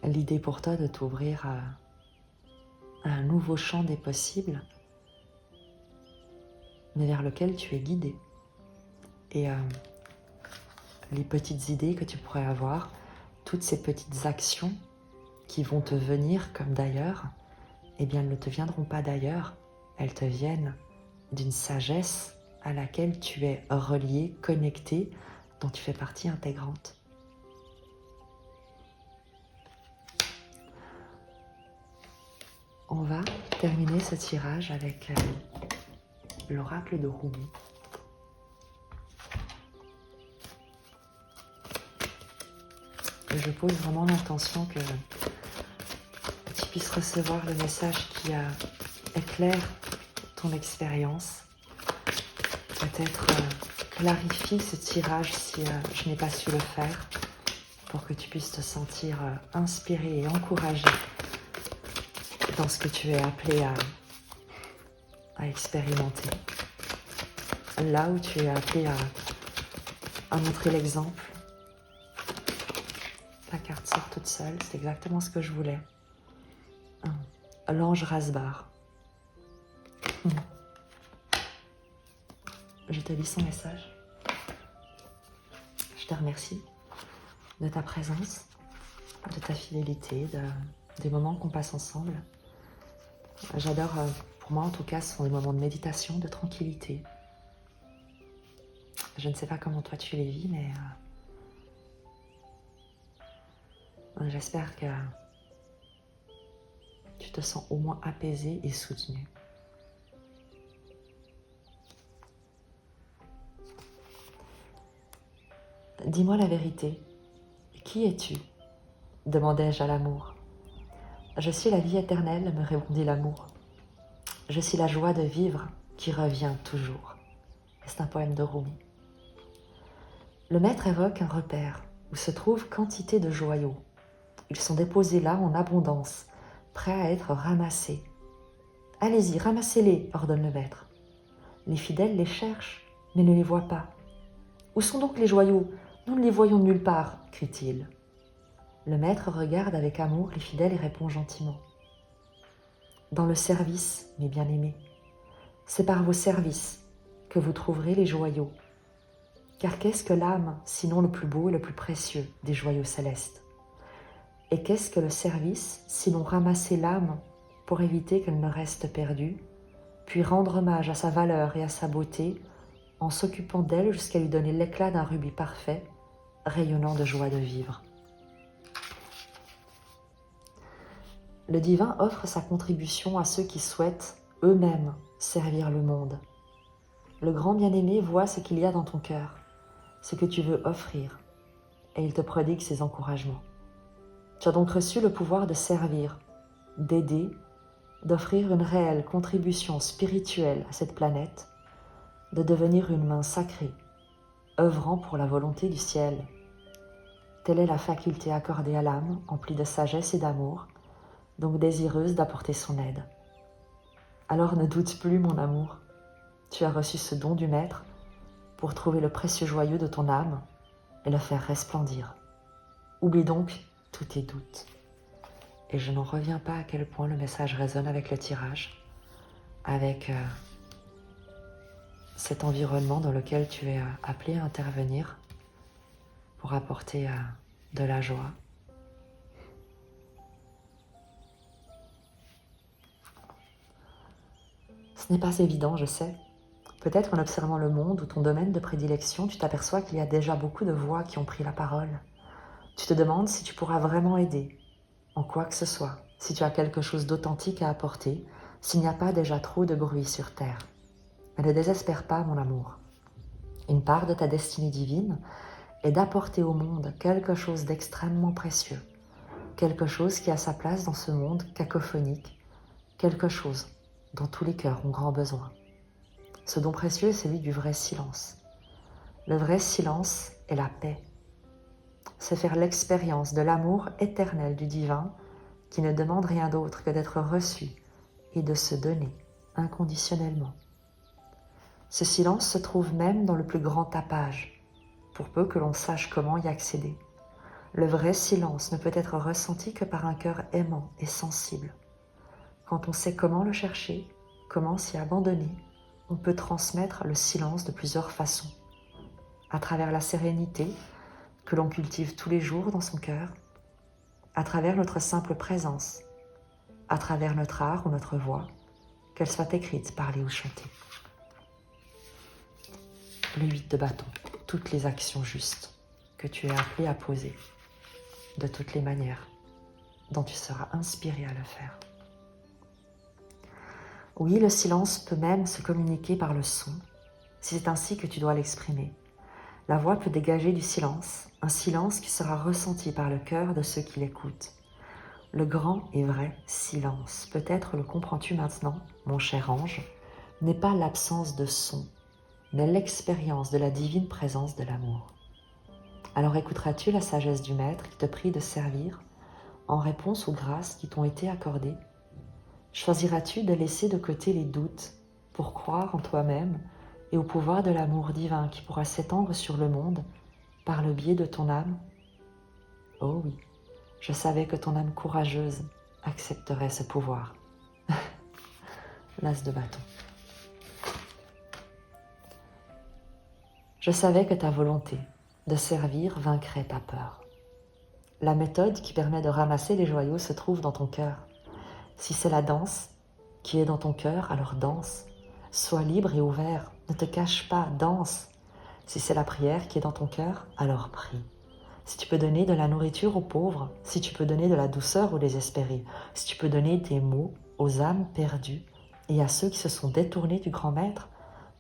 L'idée pour toi de t'ouvrir à un nouveau champ des possibles, mais vers lequel tu es guidé. Et les petites idées que tu pourrais avoir, toutes ces petites actions qui vont te venir comme d'ailleurs, eh bien elles ne te viendront pas d'ailleurs, elles te viennent d'une sagesse à laquelle tu es relié, connecté, dont tu fais partie intégrante. On va terminer ce tirage avec l'oracle de Rumi. Et je pose vraiment l'intention que tu puisses recevoir le message qui éclaire ton expérience. Peut-être clarifie ce tirage si je n'ai pas su le faire, pour que tu puisses te sentir inspiré et encouragé dans ce que tu es appelé à expérimenter. Là où tu es appelé à montrer l'exemple. La carte sort toute seule, c'est exactement ce que je voulais. L'ange Rasbar. Je te lis son message. Je te remercie de ta présence, de ta fidélité, des moments qu'on passe ensemble. J'adore, pour moi en tout cas, ce sont des moments de méditation, de tranquillité. Je ne sais pas comment toi tu les vis, mais j'espère que tu te sens au moins apaisé et soutenu. Dis-moi la vérité. Qui es-tu ? Demandai-je à l'amour. Je suis la vie éternelle, me répondit l'amour. Je suis la joie de vivre qui revient toujours. C'est un poème de Rumi. Le maître évoque un repère où se trouvent quantité de joyaux. Ils sont déposés là en abondance, prêts à être ramassés. Allez-y, ramassez-les, ordonne le maître. Les fidèles les cherchent, mais ne les voient pas. Où sont donc les joyaux ? Nous ne les voyons nulle part, crie-t-il. Le maître regarde avec amour les fidèles et répond gentiment. Dans le service, mes bien-aimés, c'est par vos services que vous trouverez les joyaux. Car qu'est-ce que l'âme, sinon le plus beau et le plus précieux des joyaux célestes ? Et qu'est-ce que le service, sinon ramasser l'âme pour éviter qu'elle ne reste perdue, puis rendre hommage à sa valeur et à sa beauté en s'occupant d'elle jusqu'à lui donner l'éclat d'un rubis parfait, rayonnant de joie de vivre. Le divin offre sa contribution à ceux qui souhaitent eux-mêmes servir le monde. Le grand bien-aimé voit ce qu'il y a dans ton cœur, ce que tu veux offrir, et il te prodigue ses encouragements. Tu as donc reçu le pouvoir de servir, d'aider, d'offrir une réelle contribution spirituelle à cette planète, de devenir une main sacrée, œuvrant pour la volonté du ciel. Telle est la faculté accordée à l'âme, emplie de sagesse et d'amour, donc désireuse d'apporter son aide. Alors ne doute plus, mon amour, tu as reçu ce don du Maître pour trouver le précieux joyau de ton âme et le faire resplendir. Oublie donc tous tes doutes. Et je n'en reviens pas à quel point le message résonne avec le tirage, avec cet environnement dans lequel tu es appelé à intervenir pour apporter de la joie. Ce n'est pas évident, je sais. Peut-être en observant le monde ou ton domaine de prédilection, tu t'aperçois qu'il y a déjà beaucoup de voix qui ont pris la parole. Tu te demandes si tu pourras vraiment aider, en quoi que ce soit, si tu as quelque chose d'authentique à apporter, s'il n'y a pas déjà trop de bruit sur terre. Mais ne désespère pas, mon amour. Une part de ta destinée divine est d'apporter au monde quelque chose d'extrêmement précieux, quelque chose qui a sa place dans ce monde cacophonique, quelque chose dont tous les cœurs ont grand besoin. Ce don précieux est celui du vrai silence. Le vrai silence est la paix. C'est faire l'expérience de l'amour éternel du divin qui ne demande rien d'autre que d'être reçu et de se donner inconditionnellement. Ce silence se trouve même dans le plus grand tapage, pour peu que l'on sache comment y accéder. Le vrai silence ne peut être ressenti que par un cœur aimant et sensible. Quand on sait comment le chercher, comment s'y abandonner, on peut transmettre le silence de plusieurs façons. À travers la sérénité que l'on cultive tous les jours dans son cœur, à travers notre simple présence, à travers notre art ou notre voix, qu'elle soit écrite, parlée ou chantée. Le 8 de bâton, toutes les actions justes que tu es appelé à poser, de toutes les manières dont tu seras inspiré à le faire. Oui, le silence peut même se communiquer par le son, si c'est ainsi que tu dois l'exprimer. La voix peut dégager du silence, un silence qui sera ressenti par le cœur de ceux qui l'écoutent. Le grand et vrai silence, peut-être le comprends-tu maintenant, mon cher ange, n'est pas l'absence de son, mais l'expérience de la divine présence de l'amour. Alors écouteras-tu la sagesse du Maître qui te prie de servir en réponse aux grâces qui t'ont été accordées ? Choisiras-tu de laisser de côté les doutes pour croire en toi-même et au pouvoir de l'amour divin qui pourra s'étendre sur le monde par le biais de ton âme ? Oh oui, je savais que ton âme courageuse accepterait ce pouvoir. L'as de bâton. Je savais que ta volonté de servir vaincrait ta peur. La méthode qui permet de ramasser les joyaux se trouve dans ton cœur. Si c'est la danse, qui est dans ton cœur, alors danse. Sois libre et ouvert, ne te cache pas, danse. Si c'est la prière qui est dans ton cœur, alors prie. Si tu peux donner de la nourriture aux pauvres, si tu peux donner de la douceur aux désespérés, si tu peux donner des mots aux âmes perdues et à ceux qui se sont détournés du grand maître,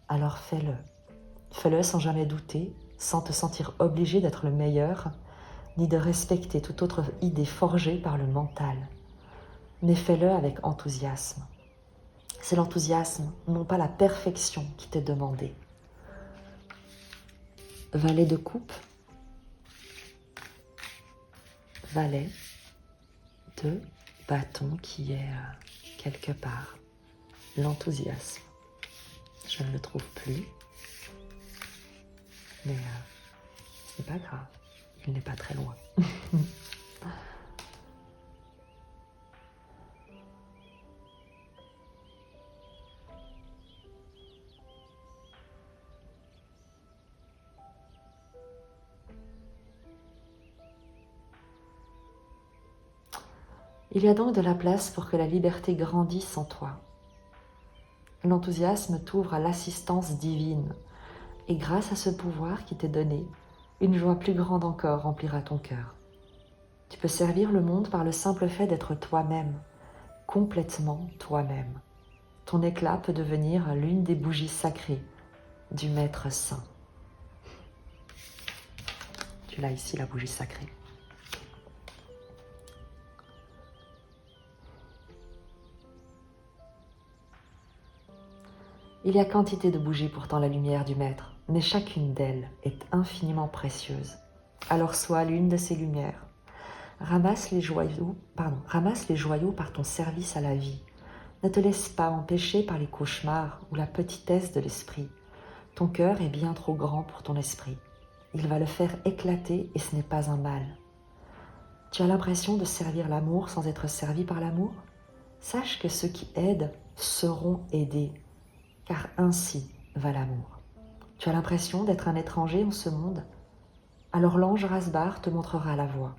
alors fais-le. Fais-le sans jamais douter, sans te sentir obligé d'être le meilleur, ni de respecter toute autre idée forgée par le mental. Mais fais-le avec enthousiasme. C'est l'enthousiasme, non pas la perfection qui t'est demandée. Valet de coupe, valet de bâton qui est quelque part. L'enthousiasme. Je ne le trouve plus. Mais ce n'est pas grave. Il n'est pas très loin. Il y a donc de la place pour que la liberté grandisse en toi. L'enthousiasme t'ouvre à l'assistance divine, et grâce à ce pouvoir qui t'est donné, une joie plus grande encore remplira ton cœur. Tu peux servir le monde par le simple fait d'être toi-même, complètement toi-même. Ton éclat peut devenir l'une des bougies sacrées du Maître Saint. Tu l'as ici, la bougie sacrée. Il y a quantité de bougies portant la lumière du Maître, mais chacune d'elles est infiniment précieuse. Alors sois l'une de ces lumières. Ramasse les joyaux par ton service à la vie. Ne te laisse pas empêcher par les cauchemars ou la petitesse de l'esprit. Ton cœur est bien trop grand pour ton esprit. Il va le faire éclater et ce n'est pas un mal. Tu as l'impression de servir l'amour sans être servi par l'amour? Sache que ceux qui aident seront aidés, car ainsi va l'amour. Tu as l'impression d'être un étranger en ce monde? Alors l'ange Rasbar te montrera la voie,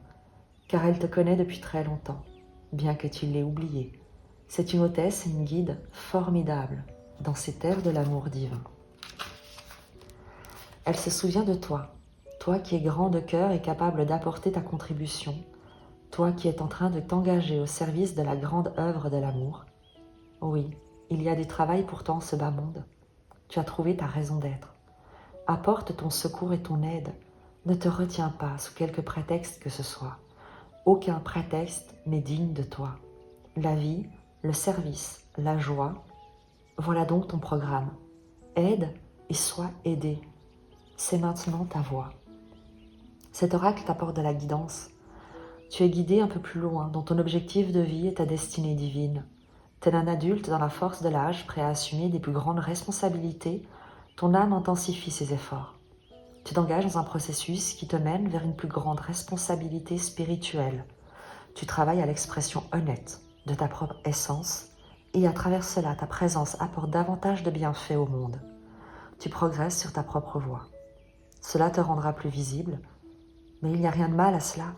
car elle te connaît depuis très longtemps, bien que tu l'aies oubliée. C'est une hôtesse et une guide formidable dans ces terres de l'amour divin. Elle se souvient de toi, toi qui es grand de cœur et capable d'apporter ta contribution, toi qui es en train de t'engager au service de la grande œuvre de l'amour. Oui, il y a du travail pourtant en ce bas monde. Tu as trouvé ta raison d'être. Apporte ton secours et ton aide. Ne te retiens pas sous quelque prétexte que ce soit. Aucun prétexte n'est digne de toi. La vie, le service, la joie, voilà donc ton programme. Aide et sois aidé. C'est maintenant ta voie. Cet oracle t'apporte de la guidance. Tu es guidé un peu plus loin, dont ton objectif de vie est ta destinée divine. Tel un adulte dans la force de l'âge, prêt à assumer des plus grandes responsabilités, ton âme intensifie ses efforts. Tu t'engages dans un processus qui te mène vers une plus grande responsabilité spirituelle. Tu travailles à l'expression honnête de ta propre essence et à travers cela, ta présence apporte davantage de bienfaits au monde. Tu progresses sur ta propre voie. Cela te rendra plus visible, mais il n'y a rien de mal à cela.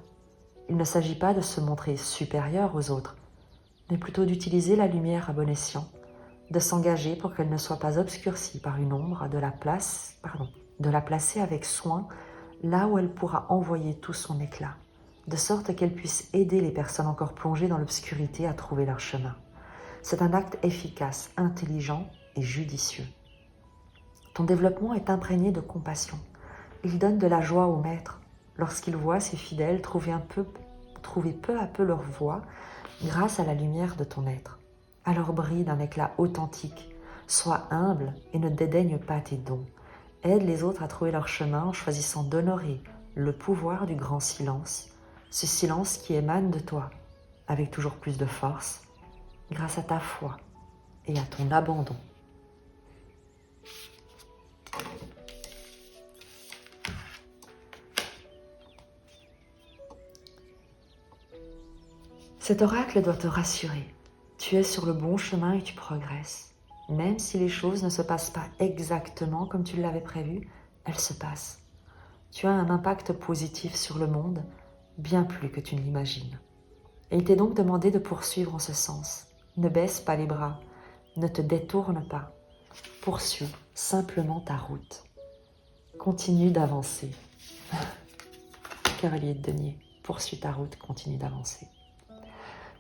Il ne s'agit pas de se montrer supérieur aux autres, mais plutôt d'utiliser la lumière à bon escient, de s'engager pour qu'elle ne soit pas obscurcie par une ombre, de la placer avec soin là où elle pourra envoyer tout son éclat, de sorte qu'elle puisse aider les personnes encore plongées dans l'obscurité à trouver leur chemin. C'est un acte efficace, intelligent et judicieux. Ton développement est imprégné de compassion. Il donne de la joie au maître lorsqu'il voit ses fidèles trouver peu à peu leur voie grâce à la lumière de ton être. Alors brille d'un éclat authentique. Sois humble et ne dédaigne pas tes dons. Aide les autres à trouver leur chemin en choisissant d'honorer le pouvoir du grand silence, ce silence qui émane de toi, avec toujours plus de force, grâce à ta foi et à ton abandon. Cet oracle doit te rassurer. Tu es sur le bon chemin et tu progresses. Même si les choses ne se passent pas exactement comme tu l'avais prévu, elles se passent. Tu as un impact positif sur le monde, bien plus que tu ne l'imagines. Et il t'est donc demandé de poursuivre en ce sens. Ne baisse pas les bras. Ne te détourne pas. Poursuis simplement ta route. Continue d'avancer. Cavalier de denier, poursuis ta route, continue d'avancer.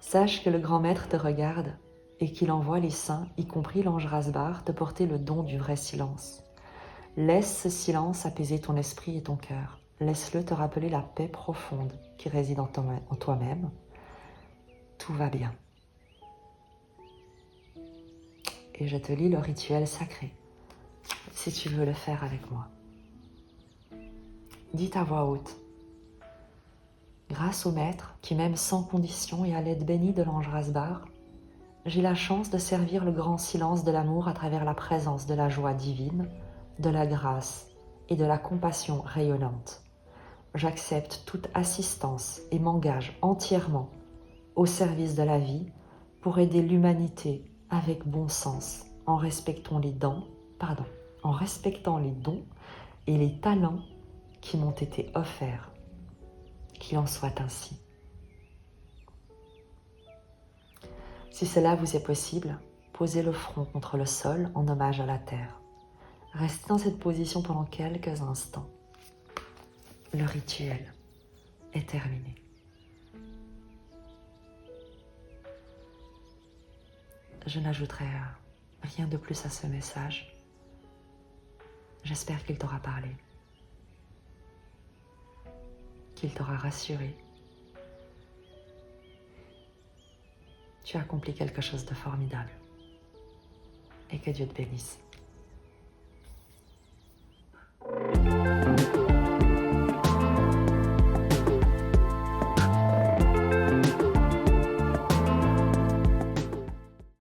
Sache que le grand maître te regarde et qu'il envoie les saints, y compris l'ange Rasbar, te porter le don du vrai silence. Laisse ce silence apaiser ton esprit et ton cœur. Laisse-le te rappeler la paix profonde qui réside en toi-même. Tout va bien. Et je te lis le rituel sacré, si tu veux le faire avec moi. Dis à voix haute. Grâce au Maître qui m'aime sans condition et à l'aide bénie de l'ange Rasbar, j'ai la chance de servir le grand silence de l'amour à travers la présence de la joie divine, de la grâce et de la compassion rayonnante. J'accepte toute assistance et m'engage entièrement au service de la vie pour aider l'humanité avec bon sens, en respectant les dons et les talents qui m'ont été offerts. Qu'il en soit ainsi. Si cela vous est possible, posez le front contre le sol en hommage à la terre. Restez dans cette position pendant quelques instants. Le rituel est terminé. Je n'ajouterai rien de plus à ce message. J'espère qu'il t'aura parlé, qu'il t'aura rassuré. Tu as accompli quelque chose de formidable et que Dieu te bénisse.